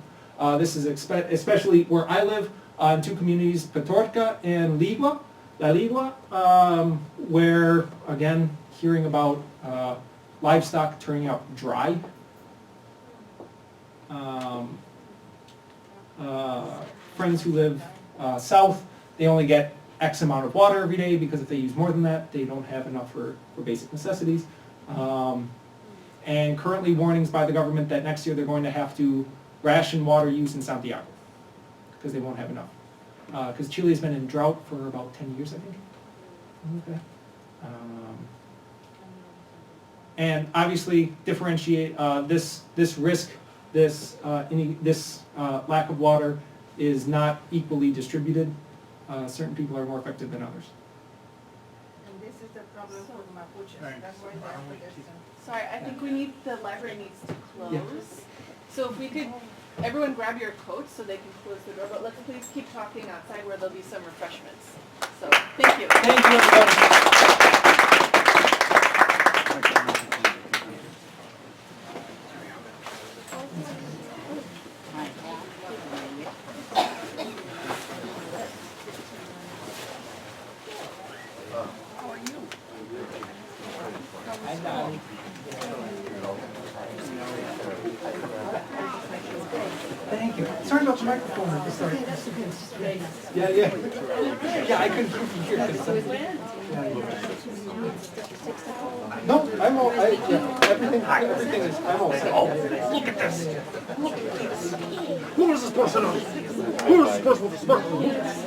This is especially where I live, in two communities, Petorca and La Ligua, where, again, hearing about livestock turning out dry. Friends who live south, they only get X amount of water every day, because if they use more than that, they don't have enough for basic necessities. And currently warnings by the government that next year they're going to have to ration water use in Santiago, because they won't have enough. Because Chile has been in drought for about 10 years, I think. Okay. And obviously differentiate this risk, this lack of water is not equally distributed. Certain people are more affected than others. And this is the problem for Mapuche. That's why they're protesting. Sorry, I think the library needs to close. So if we could, everyone grab your coats so they can close the door, but let's please keep talking outside where there'll be some refreshments. So, thank you. Thank you, everybody. Thank you. Sorry about the microphone at the start. Yeah. Yeah, I couldn't hear No, I'm all, everything is, I'm all set. Look at this. Look at this. Who is this person? Who is this person with the smartphone? Yes.